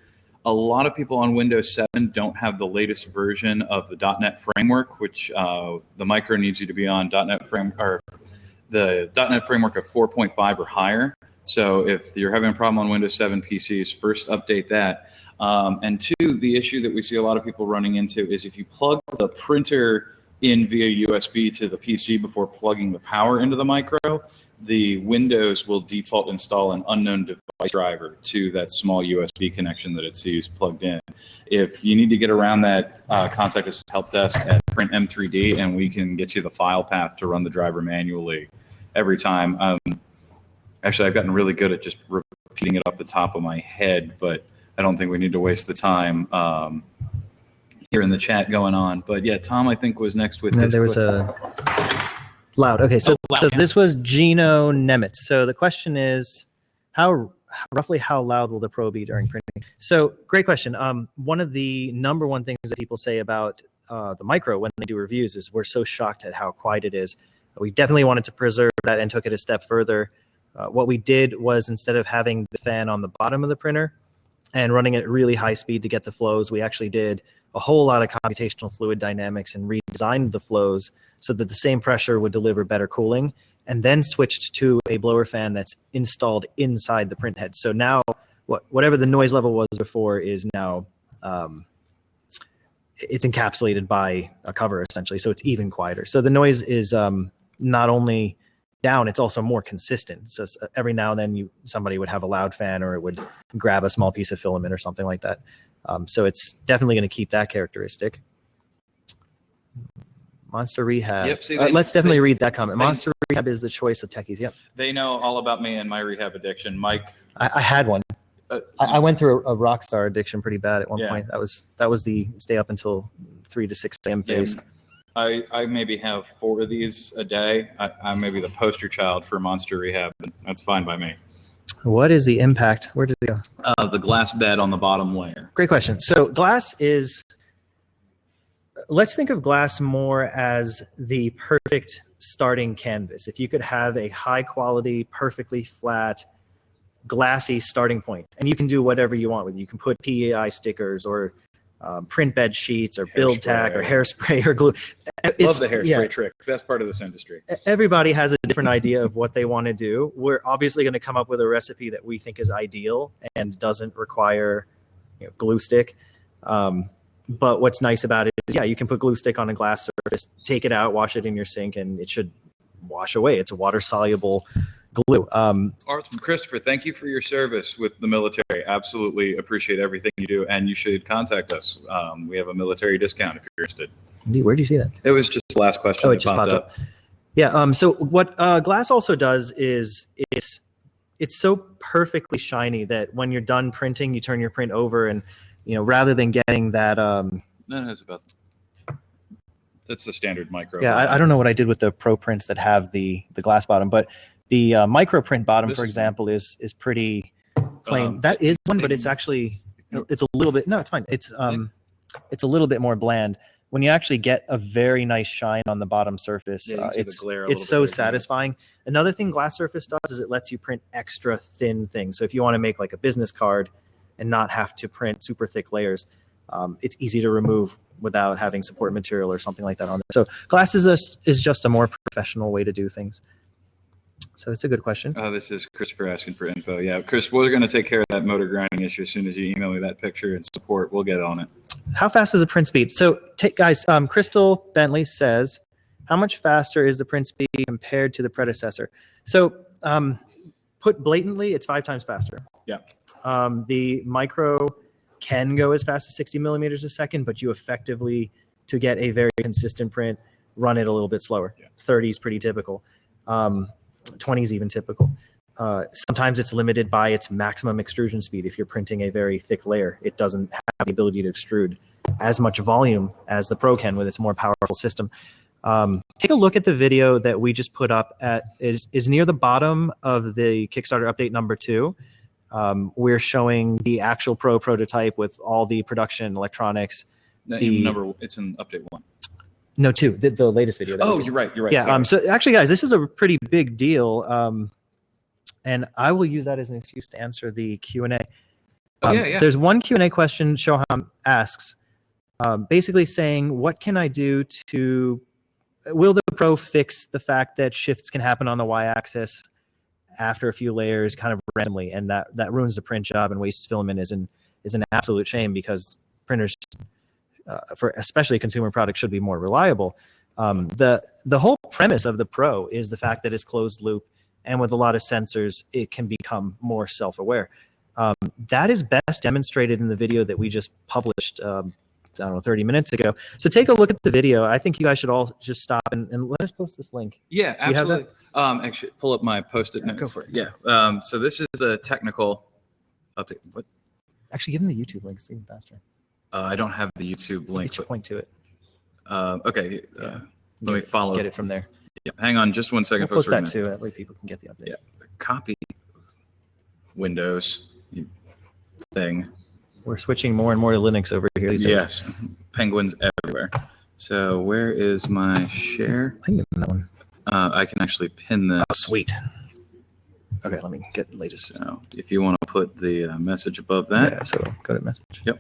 a lot of people on Windows 7 don't have the latest version of the .NET framework, which the micro needs you to be on the .NET framework of 4.5 or higher. So if you're having a problem on Windows 7 PCs, first update that. And 2, the issue that we see a lot of people running into is if you plug the printer in via USB to the PC before plugging the power into the micro, the Windows will default install an unknown device driver to that small USB connection that it sees plugged in. If you need to get around that, contact us at help desk at Print M3D, and we can get you the file path to run the driver manually every time. Actually, I've gotten really good at just repeating it off the top of my head, but I don't think we need to waste the time here in the chat going on. But yeah, Tom, I think, was next with And then his there was question. Loud. Okay, so Loud, yeah. this was Gino Nemitz. So the question is, roughly how loud will the Pro be during printing? So great question. One of the number one things that people say about the Micro when they do reviews is we're so shocked at how quiet it is. We definitely wanted to preserve that and took it a step further. What we did was, instead of having the fan on the bottom of the printer and running at really high speed to get the flows, we actually did a whole lot of computational fluid dynamics and redesigned the flows so that the same pressure would deliver better cooling, and then switched to a blower fan that's installed inside the print head. So now whatever the noise level was before is now it's encapsulated by a cover, essentially, so it's even quieter. So the noise is not only down, it's also more consistent. So every now and then somebody would have a loud fan, or it would grab a small piece of filament or something like that. So it's definitely going to keep that characteristic. Monster Rehab. Yep, see, let's definitely read that comment. Monster Rehab is the choice of techies. Yep. They know all about me and my rehab addiction. Mike. I had one. I went through a rock star addiction pretty bad at one point. That was the stay up until 3 to 6 a.m. phase. Yeah, I maybe have 4 of these a day. I'm maybe the poster child for Monster Rehab. That's fine by me. What is the impact? Where did it go? The glass bed on the bottom layer. Great question. So glass is, let's think of glass more as the perfect starting canvas. If you could have a high quality, perfectly flat, glassy starting point, and you can do whatever you want with it. You can put PEI stickers or print bed sheets or build tack or hairspray or glue. Love the hairspray trick. Best part of this industry. Everybody has a different idea of what they want to do. We're obviously going to come up with a recipe that we think is ideal and doesn't require glue stick. But what's nice about it is, you can put glue stick on a glass surface, take it out, wash it in your sink, and it should wash away. It's a water-soluble glue. Art from Christopher, thank you for your service with the military. Absolutely appreciate everything you do, and you should contact us. We have a military discount if you're interested. Indeed, where did you see that? It was just the last question. Oh, it just popped up. Yeah. So what glass also does is it's so perfectly shiny that when you're done printing, you turn your print over, and rather than getting that. No, it's about. That's the standard Micro. Yeah, I don't know what I did with the Pro prints that have the glass bottom, but the Micro print bottom, for example, is pretty plain. That is one, but it's actually it's a little bit. No, it's fine. It's a little bit more bland. When you actually get a very nice shine on the bottom surface, it's so satisfying. Another thing glass surface does is it lets you print extra thin things. So if you want to make like a business card and not have to print super thick layers, it's easy to remove without having support material or something like that on there. So glass is just a more professional way to do things. So it's a good question. This is Christopher asking for info. Yeah, Chris, we're going to take care of that motor grinding issue as soon as you email me that picture and support. We'll get on it. How fast is the print speed? So guys, Crystal Bentley says, how much faster is the print speed compared to the predecessor? So put blatantly, it's 5 times faster. Yeah. The Micro can go as fast as 60 millimeters a second, but you effectively, to get a very consistent print, run it a little bit slower. Yeah. 30 is pretty typical. 20 is even typical. Sometimes it's limited by its maximum extrusion speed. If you're printing a very thick layer, it doesn't have the ability to extrude as much volume as the Pro can with its more powerful system. Take a look at the video that we just put up is near the bottom of the Kickstarter update number 2. We're showing the actual Pro prototype with all the production electronics. It's in update 1. No, 2, the latest video. Oh, you're right. Yeah. So actually, guys, this is a pretty big deal. And I will use that as an excuse to answer the Q&A. There's one Q&A question Shoham asks, basically saying, what can I do will the Pro fix the fact that shifts can happen on the Y-axis after a few layers kind of randomly, and that ruins the print job and wastes filament is an absolute shame, because printers, for especially consumer products, should be more reliable. The whole premise of the Pro is the fact that it's closed loop, and with a lot of sensors, it can become more self-aware. That is best demonstrated in the video that we just published, 30 minutes ago. So take a look at the video. I think you guys should all just stop and let us post this link. Yeah, absolutely. Actually, pull up my Post-it notes. Go for it. Yeah. So this is the technical update. What? Actually, give them the YouTube link. It's even faster. I don't have the YouTube link. Get you point to it. Okay. Let me follow. Get it from there. Yeah, hang on just 1 second. We'll post that too. That way people can get the update. Yeah. Copy Windows thing. We're switching more and more to Linux over here these days. Yes. Penguins everywhere. So where is my share? I think that one. I can actually pin this. Oh, sweet. Okay, let me get the latest. So if you want to put the message above that. Yeah, so go to message. Yep.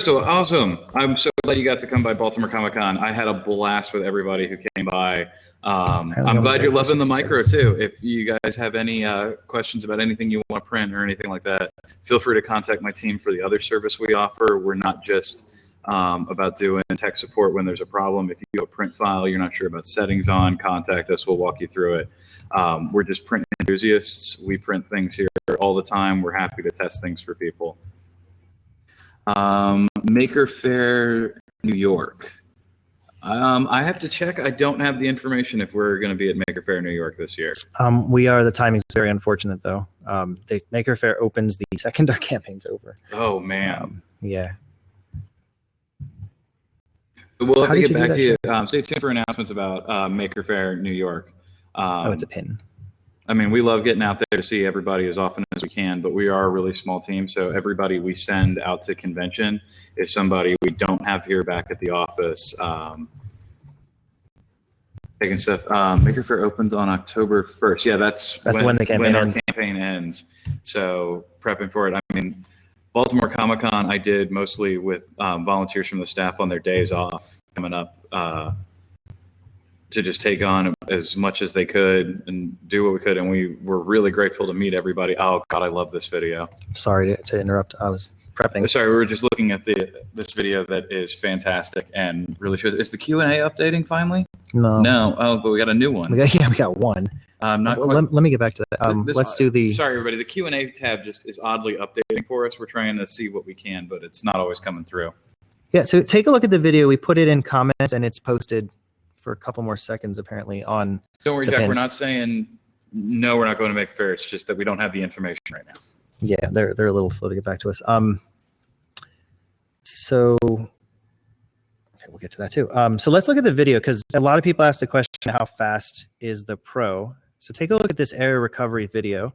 So awesome. I'm so glad you got to come by Baltimore Comic-Con. I had a blast with everybody who came by. I'm glad you're loving the micro too. If you guys have any questions about anything you want to print or anything like that, feel free to contact my team for the other service we offer. We're not just about doing tech support when there's a problem. If you have a print file you're not sure about settings on, contact us. We'll walk you through it. We're just print enthusiasts. We print things here all the time. We're happy to test things for people. Maker Faire New York. I have to check. I don't have the information if we're going to be at Maker Faire New York this year. We are. The timing's very unfortunate, though. The Maker Faire opens the second our campaign's over. Oh, man. Yeah. We'll have to get back to you. Stay tuned for announcements about Maker Faire New York. Oh, it's a pin. I mean, we love getting out there to see everybody as often as we can, but we are a really small team. So everybody we send out to convention is somebody we don't have here back at the office. Taking stuff. Maker Faire opens on October 1st. Yeah, that's when the campaign ends. Campaign ends. So prepping for it. I mean, Baltimore Comic-Con I did mostly with volunteers from the staff on their days off coming up to just take on as much as they could and do what we could. And we were really grateful to meet everybody. Oh, God, I love this video. Sorry to interrupt. I was prepping. Sorry, we were just looking at this video that is fantastic and really shows. Is the Q&A updating finally? No. No. Oh, but we got a new one. We got one. Not well, let me get back to that. Let's do the... Sorry, everybody. The Q&A tab just is oddly updating for us. We're trying to see what we can, but it's not always coming through. Yeah, so take a look at the video. We put it in comments, and it's posted for a couple more seconds, apparently, on... Don't worry, Jack. Pin. We're not saying, no, we're not going to make Faire. It's just that we don't have the information right now. Yeah, they're a little slow to get back to us. So... Okay, we'll get to that too. So let's look at the video, because a lot of people ask the question, how fast is the Pro? So take a look at this error recovery video.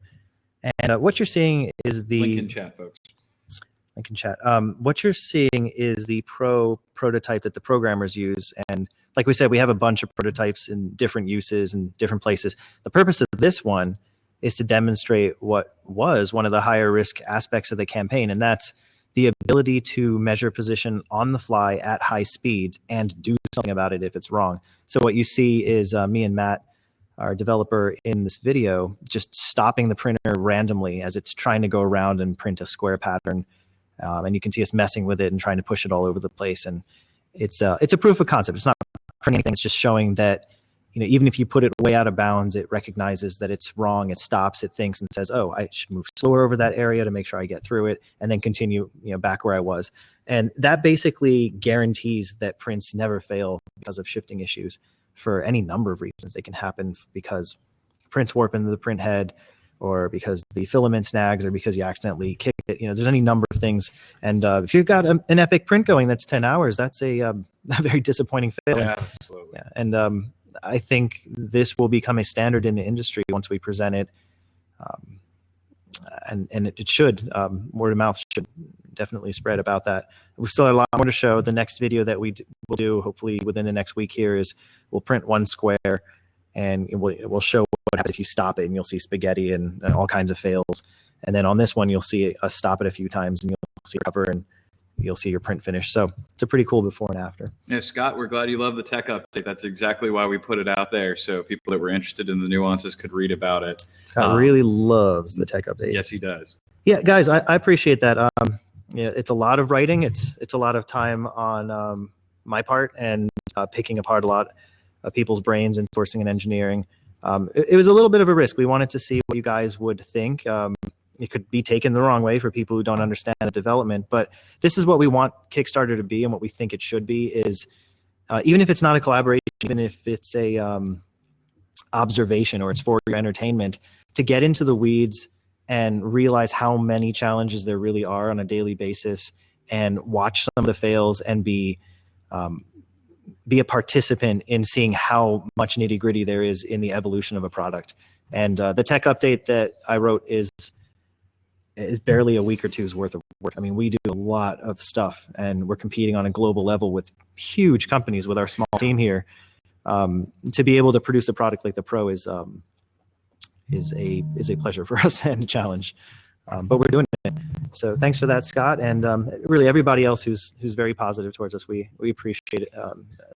And what you're seeing is the... Link in chat, folks. Link in chat. What you're seeing is the Pro prototype that the programmers use. And like we said, we have a bunch of prototypes in different uses and different places. The purpose of this one is to demonstrate what was one of the higher risk aspects of the campaign, and that's the ability to measure position on the fly at high speeds and do something about it if it's wrong. So what you see is me and Matt, our developer in this video, just stopping the printer randomly as it's trying to go around and print a square pattern. And you can see us messing with it and trying to push it all over the place. And it's a proof of concept. It's not printing anything. It's just showing that, you know, even if you put it way out of bounds, it recognizes that it's wrong. It stops, it thinks and says, oh, I should move slower over that area to make sure I get through it, and then continue, you know, back where I was. And that basically guarantees that prints never fail because of shifting issues for any number of reasons. They can happen because prints warp into the print head, or because the filament snags, or because you accidentally kick it. You know, there's any number of things. And if you've got an epic print going that's 10 hours, that's a very disappointing fail. Yeah, absolutely. Yeah. And I think this will become a standard in the industry once we present it. And it should, word of mouth should definitely spread about that. We still have a lot more to show. The next video that we will do, hopefully within the next week here, is we'll print one square, and we'll show what happens if you stop it, and you'll see spaghetti and all kinds of fails. And then on this one, you'll see us stop it a few times, and you'll see recover, and you'll see your print finish. So it's a pretty cool before and after. Yeah, Scott, we're glad you love the tech update. That's exactly why we put it out there, so people that were interested in the nuances could read about it. Scott really loves the tech update. Yes, he does. Yeah, guys, I appreciate that. Yeah, it's a lot of writing. It's a lot of time on my part, and picking apart a lot of people's brains and sourcing and engineering. It was a little bit of a risk. We wanted to see what you guys would think. It could be taken the wrong way for people who don't understand the development, but this is what we want Kickstarter to be, and what we think it should be is, even if it's not a collaboration, even if it's a observation or it's for your entertainment, to get into the weeds and realize how many challenges there really are on a daily basis, and watch some of the fails and be a participant in seeing how much nitty gritty there is in the evolution of a product. And the tech update that I wrote is barely a week or two's worth of work. I mean, we do a lot of stuff, and we're competing on a global level with huge companies with our small team here. To be able to produce a product like the Pro is a pleasure for us and a challenge. But we're doing it. So thanks for that, Scott, and really everybody else who's very positive towards us. We appreciate it,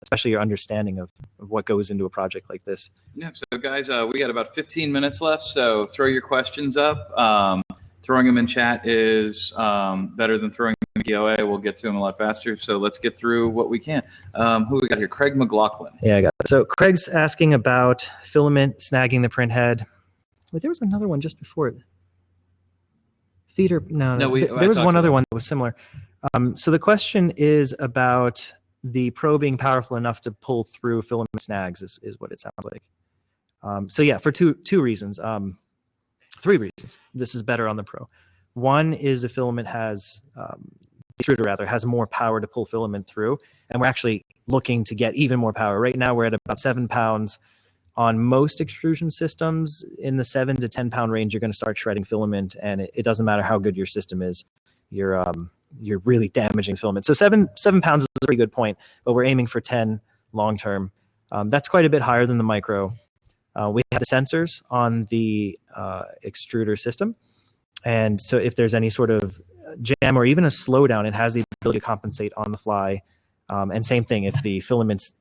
especially your understanding of what goes into a project like this. Yeah. So guys, we got about 15 minutes left. So throw your questions up. Throwing them in chat is better than throwing them in POA. We'll get to them a lot faster. So let's get through what we can. Who we got here? Craig McLaughlin. Yeah, I got it. So Craig's asking about filament snagging the print head. Wait, there was another one just before it. Feeder, no. There was one other one that was similar. So the question is about the Pro being powerful enough to pull through filament snags is what it sounds like. So yeah, for two reasons. 3 reasons this is better on the Pro. One is the filament has, extruder rather, has more power to pull filament through, and we're actually looking to get even more power. Right now we're at about 7 pounds. On most extrusion systems, in the 7 to 10 pound range, you're going to start shredding filament, and it doesn't matter how good your system is. You're really damaging filament. So 7 pounds is a pretty good point, but we're aiming for 10 long term. That's quite a bit higher than the micro. We have the sensors on the extruder system, and so if there's any sort of jam or even a slowdown, it has the ability to compensate on the fly. And same thing if the filaments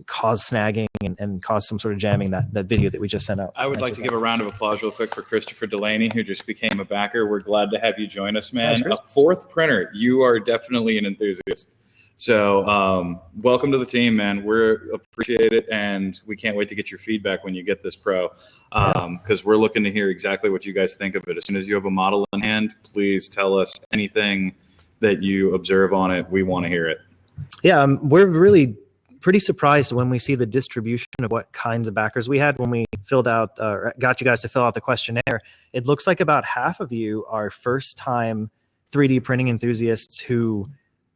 cause snagging and cause some sort of jamming, that video that we just sent out. I would like to give a round of applause real quick for Christopher Delaney, who just became a backer. We're glad to have you join us, man. Thanks, a 4th printer. You are definitely an enthusiast. So welcome to the team, man. We appreciate it, and we can't wait to get your feedback when you get this Pro, because we're looking to hear exactly what you guys think of it. As soon as you have a model in hand, please tell us anything that you observe on it. We want to hear it. Yeah, we're really pretty surprised when we see the distribution of what kinds of backers we had when we filled out got you guys to fill out the questionnaire. It looks like about half of you are first-time 3D printing enthusiasts who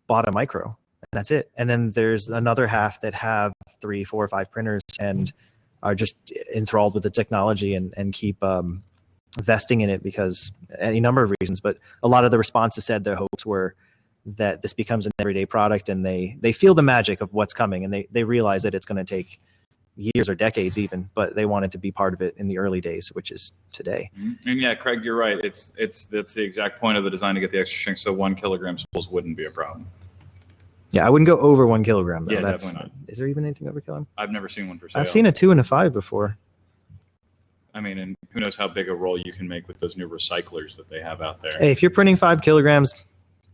bought a micro, and that's it. And then there's another half that have 3, 4, or 5 printers and are just enthralled with the technology and keep investing in it because any number of reasons. But a lot of the responses said their hopes were that this becomes an everyday product, and they feel the magic of what's coming, and they realize that it's going to take years or decades even, but they wanted to be part of it in the early days, which is today. And yeah, Craig, you're right. That's the exact point of the design, to get the extra strength, so 1 kilogram spools wouldn't be a problem. Yeah, I wouldn't go over 1 kilogram though. Yeah, definitely not. Is there even anything over a kilogram? I've never seen one for sale. I've seen a 2 and a 5 before. I mean, and who knows how big a roll you can make with those new recyclers that they have out there. Hey, if you're printing 5 kilograms,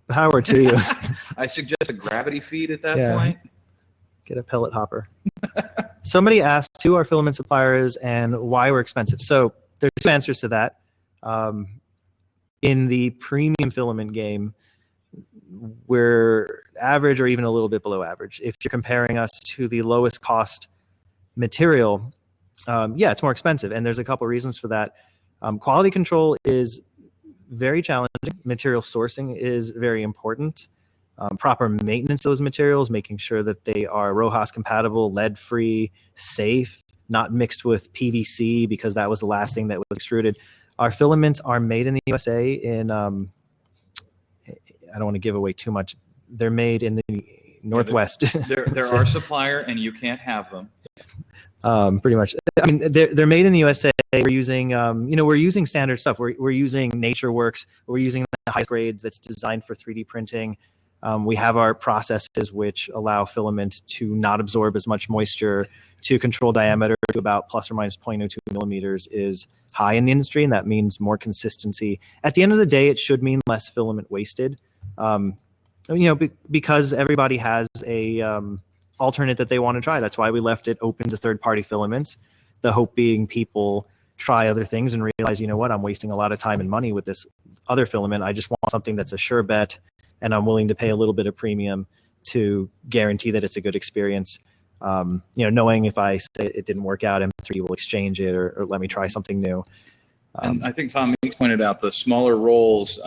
power to you. I suggest a gravity feed at that Yeah. point. Get a pellet hopper. Somebody asked who our filament supplier is and why we're expensive. So there's 2 answers to that. In the premium filament game, we're average or even a little bit below average. If you're comparing us to the lowest cost material, yeah, it's more expensive. And there's a couple reasons for that. Quality control is very challenging. Material sourcing is very important. Proper maintenance of those materials, making sure that they are RoHS compatible, lead free, safe, not mixed with PVC, because that was the last thing that was extruded. Our filaments are made in the USA in, I don't want to give away too much. They're made in the Northwest. They're our supplier, and you can't have them. Pretty much. I mean, they're made in the USA. We're using, we're using standard stuff. We're using NatureWorks. We're using the high grade that's designed for 3D printing. We have our processes which allow filament to not absorb as much moisture, to control diameter to about plus or minus 0.02 millimeters is high in the industry, and that means more consistency. At the end of the day, it should mean less filament wasted. Because everybody has a alternate that they want to try. That's why we left it open to third-party filaments. The hope being people try other things and realize, you know what, I'm wasting a lot of time and money with this other filament. I just want something that's a sure bet, and I'm willing to pay a little bit of premium to guarantee that it's a good experience. Knowing if I say it didn't work out, M3D will exchange it or let me try something new. And I think Tom Meeks pointed out the smaller rolls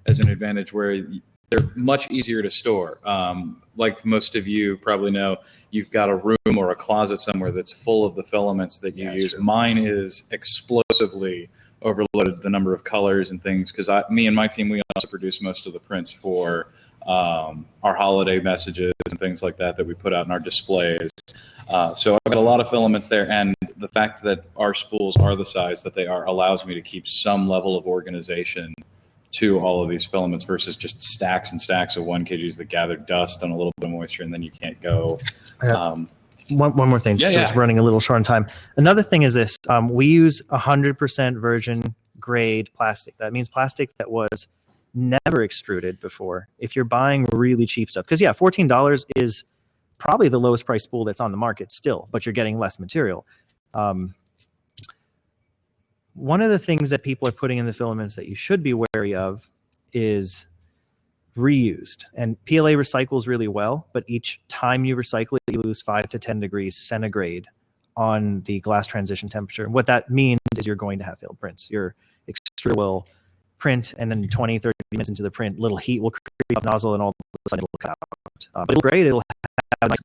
as an advantage where they're much easier to store. Like most of you probably know, you've got a room or a closet somewhere that's full of the filaments that you use. True. Mine is explosively overloaded, the number of colors and things, because me and my team, we also produce most of the prints for our holiday messages and things like that we put out in our displays. So I've got a lot of filaments there, and the fact that our spools are the size that they are allows me to keep some level of organization to all of these filaments versus just stacks and stacks of 1 kgs that gather dust and a little bit of moisture, and then you can't go. One more thing, just running a little short on time. Another thing is this, we use 100% virgin grade plastic. That means plastic that was never extruded before. If you're buying really cheap stuff, because $14 is probably the lowest price spool that's on the market still, but you're getting less material. One of the things that people are putting in the filaments that you should be wary of is reused. And PLA recycles really well, but each time you recycle it, you lose 5 to 10 degrees centigrade on the glass transition temperature. And what that means is you're going to have failed prints. Your extruder will print, and then 20, 30 minutes into the print, little heat will creep up nozzle, and all of a sudden it'll come out. But it'll be great. It'll have a nice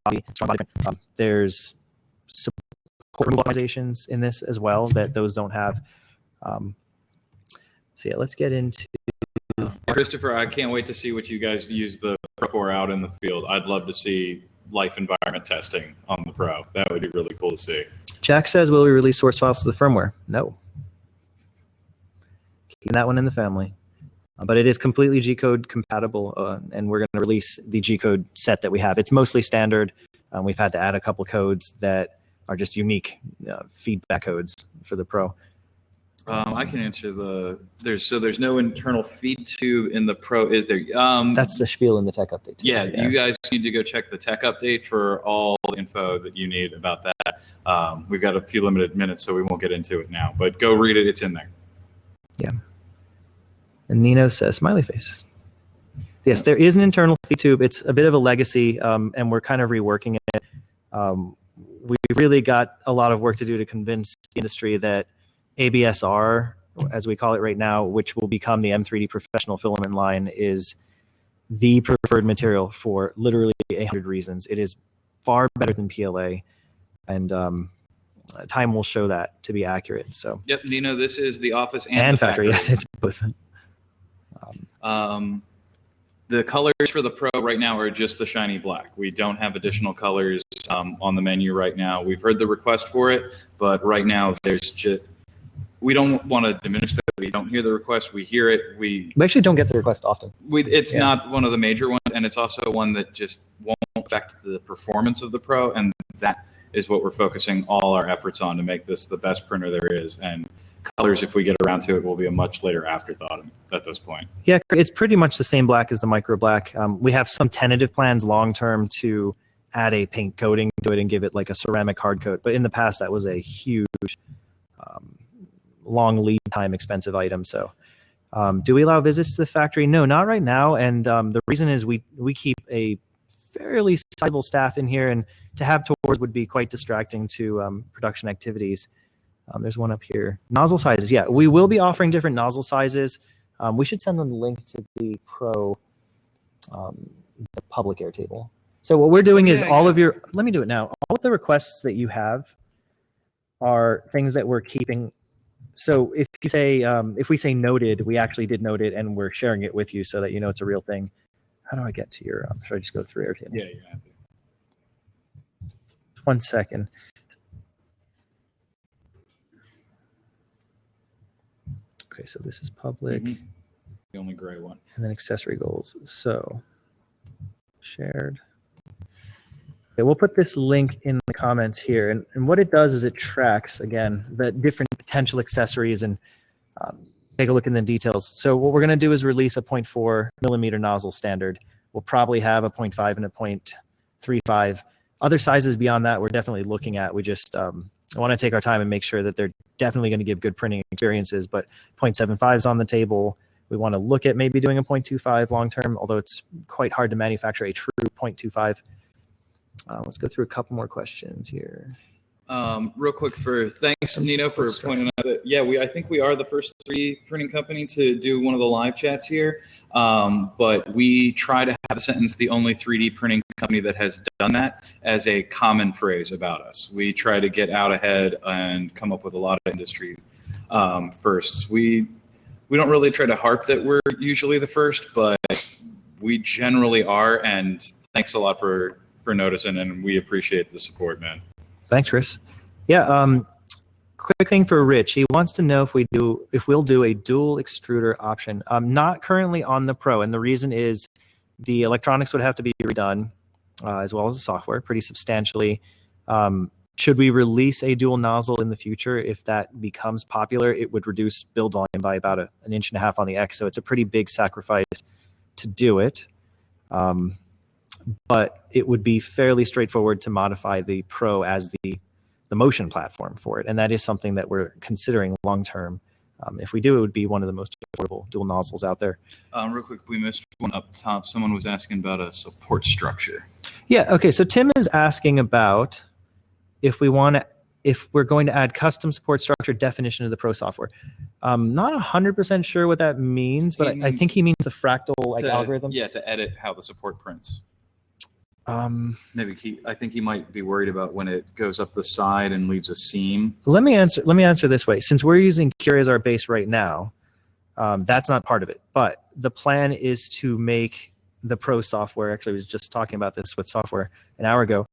body, strong body print. There's support removal optimizations in this as well that those don't have. So yeah, let's get into. Christopher, I can't wait to see what you guys use the Pro for out in the field. I'd love to see life environment testing on the Pro. That would be really cool to see. Jack says, will we release source files to the firmware? No. Keeping that one in the family. But it is completely G-code compatible, and we're going to release the G-code set that we have. It's mostly standard. We've had to add a couple codes that are just unique feedback codes for the Pro. I can answer there's no internal feed tube in the Pro, is there? That's the spiel in the tech update. Yeah, you guys need to go check the tech update for all the info that you need about that. We've got a few limited minutes, so we won't get into it now, but go read it. It's in there. Yeah. And Nino says, smiley face. Yes, there is an internal feed tube. It's a bit of a legacy, and we're kind of reworking it. We really got a lot of work to do to convince the industry that ABSR, as we call it right now, which will become the M3D professional filament line, is the preferred material for literally 100 reasons. It is far better than PLA, and time will show that to be accurate. So. Yep, Nino, this is the office and the factory. Yes, it's both. The colors for the Pro right now are just the shiny black. We don't have additional colors on the menu right now. We've heard the request for it, but right now there's just. We don't want to diminish that. We don't hear the request. We hear it. We actually don't get the request often. It's not one of the major ones, and it's also one that just won't affect the performance of the Pro, and that is what we're focusing all our efforts on to make this the best printer there is. And colors, if we get around to it, will be a much later afterthought at this point. Yeah, it's pretty much the same black as the micro black. We have some tentative plans long-term to add a paint coating to it and give it like a ceramic hard coat. But in the past, that was a huge long lead time, expensive item. So do we allow visits to the factory? No, not right now. And the reason is we keep a fairly sizable staff in here, and to have tours would be quite distracting to production activities. There's one up here. Nozzle sizes. Yeah, we will be offering different nozzle sizes. We should send them the link to the Pro the public Airtable. So what we're doing is all of your, let me do it now. All of the requests that you have are things that we're keeping. So if you say, if we say noted, we actually did note it, and we're sharing it with you so that you know it's a real thing. How do I get to your, should I just go through Airtable? Yeah, you have to. 1 second. Okay, so this is public. Mm-hmm. The only gray one. And then accessory goals. So shared. Okay, we'll put this link in the comments here. And what it does is it tracks, again, the different potential accessories, and take a look in the details. So what we're going to do is release a 0.4 millimeter nozzle standard. We'll probably have a 0.5 and a 0.35. Other sizes beyond that, we're definitely looking at. We just want to take our time and make sure that they're definitely going to give good printing experiences, but 0.75 is on the table. We want to look at maybe doing a 0.25 long-term, although it's quite hard to manufacture a true 0.25. Let's go through a couple more questions here. Real quick, thanks Nino for pointing out that I think we are the first 3D printing company to do one of the live chats here. But we try to have a sentence, the only 3D printing company that has done that, as a common phrase about us. We try to get out ahead and come up with a lot of industry firsts. We don't really try to harp that we're usually the first, but we generally are. And thanks a lot for noticing, and we appreciate the support, man. Thanks, Chris. Yeah, quick thing for Rich. He wants to know if we'll do a dual extruder option. Not currently on the Pro, and the reason is the electronics would have to be redone, as well as the software, pretty substantially. Should we release a dual nozzle in the future, if that becomes popular, it would reduce build volume by about an 1.5 inches on the X. So it's a pretty big sacrifice to do it. But it would be fairly straightforward to modify the Pro as the motion platform for it. And that is something that we're considering long-term. If we do, it would be one of the most affordable dual nozzles out there. Real quick, we missed one up top. Someone was asking about a support structure. Yeah, okay, so Tim is asking about if we're going to add custom support structure definition to the Pro software. Not 100% sure what that means, but I think he means the fractal algorithms. Yeah, to edit how the support prints. I think he might be worried about when it goes up the side and leaves a seam. Let me answer this way. Since we're using Cure as our base right now, that's not part of it. But the plan is to make the Pro software. Actually, I was just talking about this with software an hour ago.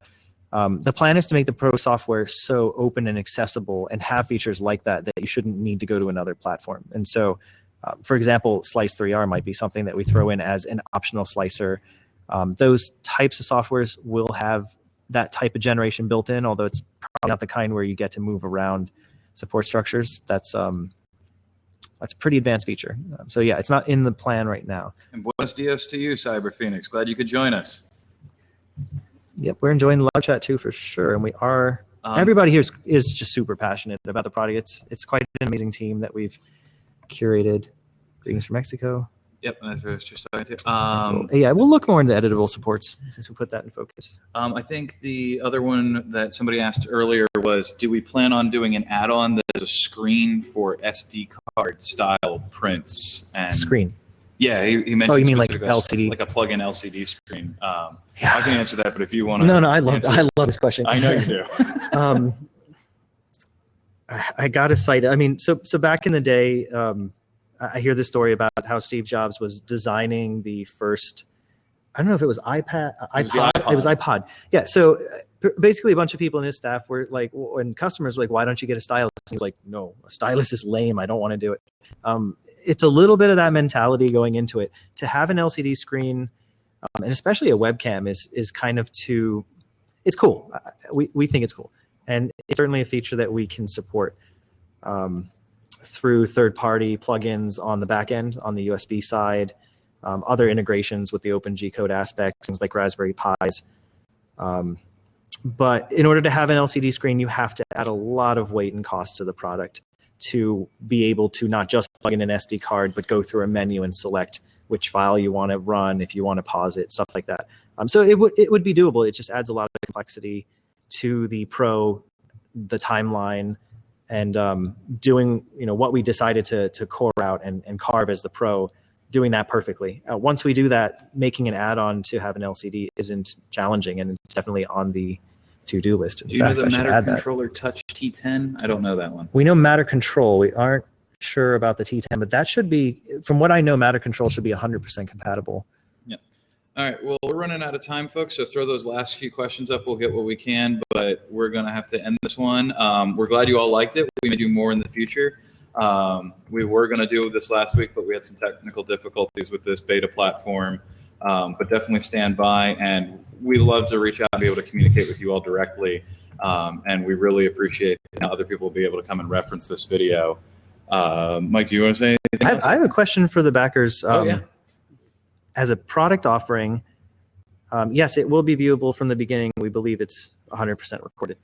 The plan is to make the Pro software so open and accessible and have features like that you shouldn't need to go to another platform. And so, for example, Slice 3R might be something that we throw in as an optional slicer. Those types of softwares will have that type of generation built in, although it's probably not the kind where you get to move around support structures. That's a pretty advanced feature. So yeah, it's not in the plan right now. And buenos dias to you, Cyber Phoenix. Glad you could join us. Yep, we're enjoying the live chat too, for sure. And we are. Everybody here is just super passionate about the product. It's quite an amazing team that we've curated. Greetings from Mexico. Yep, that's what I was just talking to. Yeah, we'll look more into editable supports since we put that in focus. I think the other one that somebody asked earlier was, do we plan on doing an add-on that's a screen for SD card style prints? And screen? Yeah, he mentioned. Oh, you mean like LCD? Like a plug-in LCD screen. I can answer that, but if you want to. No, I love this question. I know you do. I got to cite. I mean, so back in the day. I hear this story about how Steve Jobs was designing the first, I don't know if it was iPod. It was iPod. Yeah. So basically a bunch of people in his staff were like, when customers were like, why don't you get a stylus? He was like, no, a stylus is lame. I don't want to do it. It's a little bit of that mentality going into it. To have an LCD screen, and especially a webcam is kind of it's cool. We think it's cool. And it's certainly a feature that we can support. Through third-party plugins on the back end, on the USB side, other integrations with the OpenG code aspects, things like Raspberry Pis. But in order to have an LCD screen, you have to add a lot of weight and cost to the product to be able to not just plug in an SD card, but go through a menu and select which file you want to run, if you want to pause it, stuff like that. So it would be doable. It just adds a lot of complexity to the Pro, the timeline, and doing what we decided to core out and carve as the Pro, doing that perfectly. Once we do that, making an add-on to have an LCD isn't challenging, and it's definitely on the to-do list. Do you know the Matter Controller Touch T10? I don't know that one. We know Matter Control. We aren't sure about the T10, but that should be, from what I know, Matter Control should be 100% compatible. Yeah. All right. Well, we're running out of time, folks. So throw those last few questions up. We'll get what we can, but we're going to have to end this one. We're glad you all liked it. We may do more in the future. We were going to do this last week, but we had some technical difficulties with this beta platform. But definitely stand by, and we love to reach out and be able to communicate with you all directly. And we really appreciate how other people will be able to come and reference this video. Mike, do you want to say anything? I have a question for the backers. Yeah. As a product offering, yes, it will be viewable from the beginning. We believe it's 100% recorded.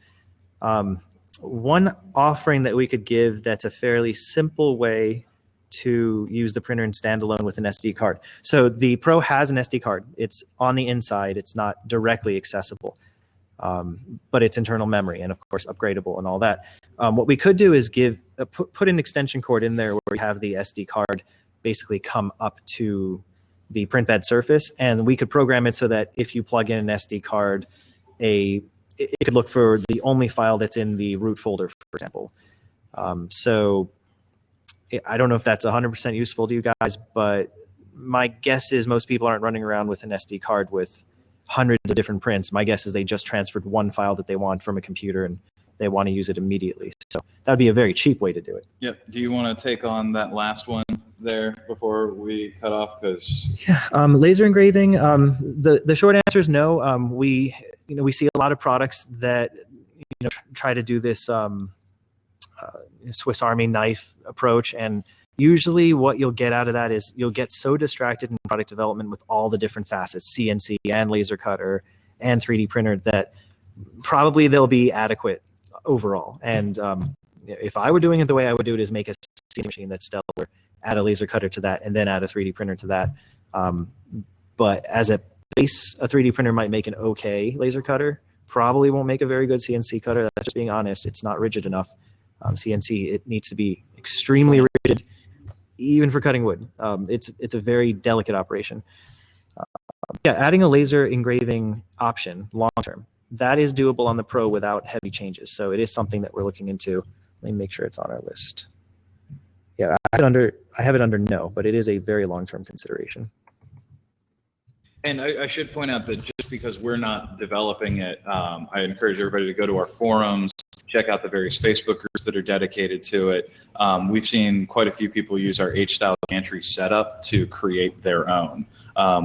One offering that we could give that's a fairly simple way to use the printer in standalone with an SD card. So the Pro has an SD card. It's on the inside. It's not directly accessible. but it's internal memory and of course upgradable and all that. What we could do is put an extension cord in there where we have the SD card basically come up to the print bed surface, and we could program it so that if you plug in an SD card, it could look for the only file that's in the root folder, for example. So I don't know if that's 100% useful to you guys, but my guess is most people aren't running around with an SD card with hundreds of different prints. My guess is they just transferred one file that they want from a computer and they want to use it immediately. So that would be a very cheap way to do it. Yep. Do you want to take on that last one there before we cut off? Because laser engraving. The short answer is no. We see a lot of products that try to do this Swiss Army knife approach, and usually what you'll get out of that is you'll get so distracted in product development with all the different facets, CNC and laser cutter and 3D printer, that probably they'll be adequate overall. And if I were doing it, the way I would do it is make a CNC machine that's stellar, add a laser cutter to that, and then add a 3D printer to that. But as a base, a 3D printer might make an okay laser cutter, probably won't make a very good CNC cutter. That's just being honest. It's not rigid enough. CNC, it needs to be extremely rigid, even for cutting wood. It's a very delicate operation. Adding a laser engraving option long term, that is doable on the Pro without heavy changes. So it is something that we're looking into. Let me make sure it's on our list. Yeah, I have it under no, but it is a very long term consideration. And I should point out that just because we're not developing it, I encourage everybody to go to our forums, check out the various Facebook groups that are dedicated to it. We've seen quite a few people use our H-style gantry setup to create their own.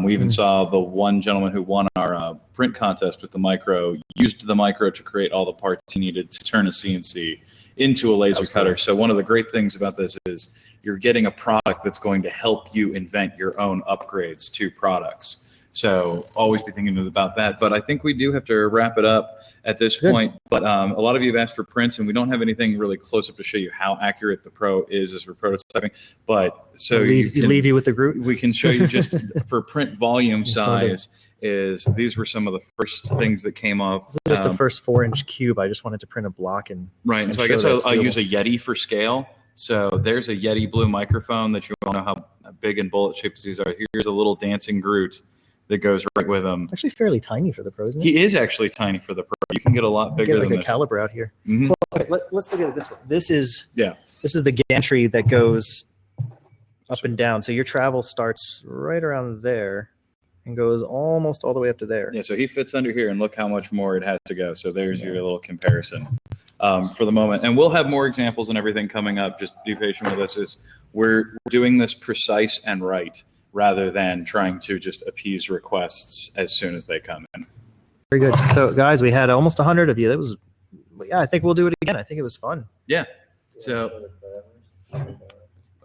We even saw the one gentleman who won our print contest with the Micro, used the Micro to create all the parts he needed to turn a CNC into a laser cutter. Cool. So one of the great things about this is you're getting a product that's going to help you invent your own upgrades to products. So always be thinking about that. But I think we do have to wrap it up at this point. But a lot of you have asked for prints, and we don't have anything really close up to show you how accurate the Pro is as we're prototyping. But so leave you with the group. We can show you just for print volume size. These were some of the first things that came up. Just the first 4-inch cube. I just wanted to print a block and right. So I guess I'll use a Yeti for scale. So there's a Yeti blue microphone that you all know how big and bullet shaped these are. Here's a little dancing Groot that goes right with them. Actually fairly tiny for the Pro, isn't it? He is actually tiny for the Pro. You can get a lot bigger than this. Caliber out here. Mm-hmm. Well, okay, let's look at this one. This is the gantry that goes up and down. So your travel starts right around there and goes almost all the way up to there. Yeah, so he fits under here, and look how much more it has to go. So there's your little comparison for the moment. And we'll have more examples and everything coming up. Just be patient with us. We're doing this precise and right, rather than trying to just appease requests as soon as they come in. Very good. So, guys, we had almost 100 of you. That was, I think we'll do it again. I think it was fun. Yeah. So,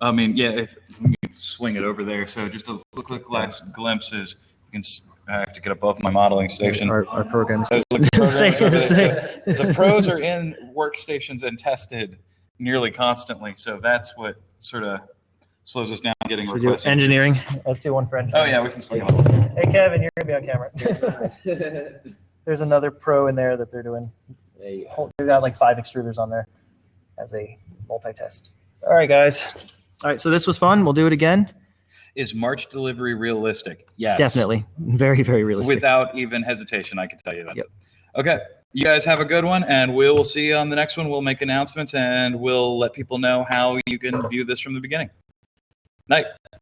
I mean, if we can swing it over there. So, just a quick last glimpses. I have to get above my modeling station. Our programs. The Pros are in workstations and tested nearly constantly. So that's what sort of slows us down getting requests. Engineering. Let's do one for engineering. Oh yeah, we can swing it. Hey Kevin, you're gonna be on camera. There's another Pro in there that they're doing. They've got like 5 extruders on there as a multi-test. All right, guys. All right, so this was fun. We'll do it again. Is March delivery realistic? Yes. Definitely. Very, very realistic. Without even hesitation, I can tell you that. Yep. Okay. You guys have a good one, and we'll see you on the next one. We'll make announcements, and we'll let people know how you can view this from the beginning. Night.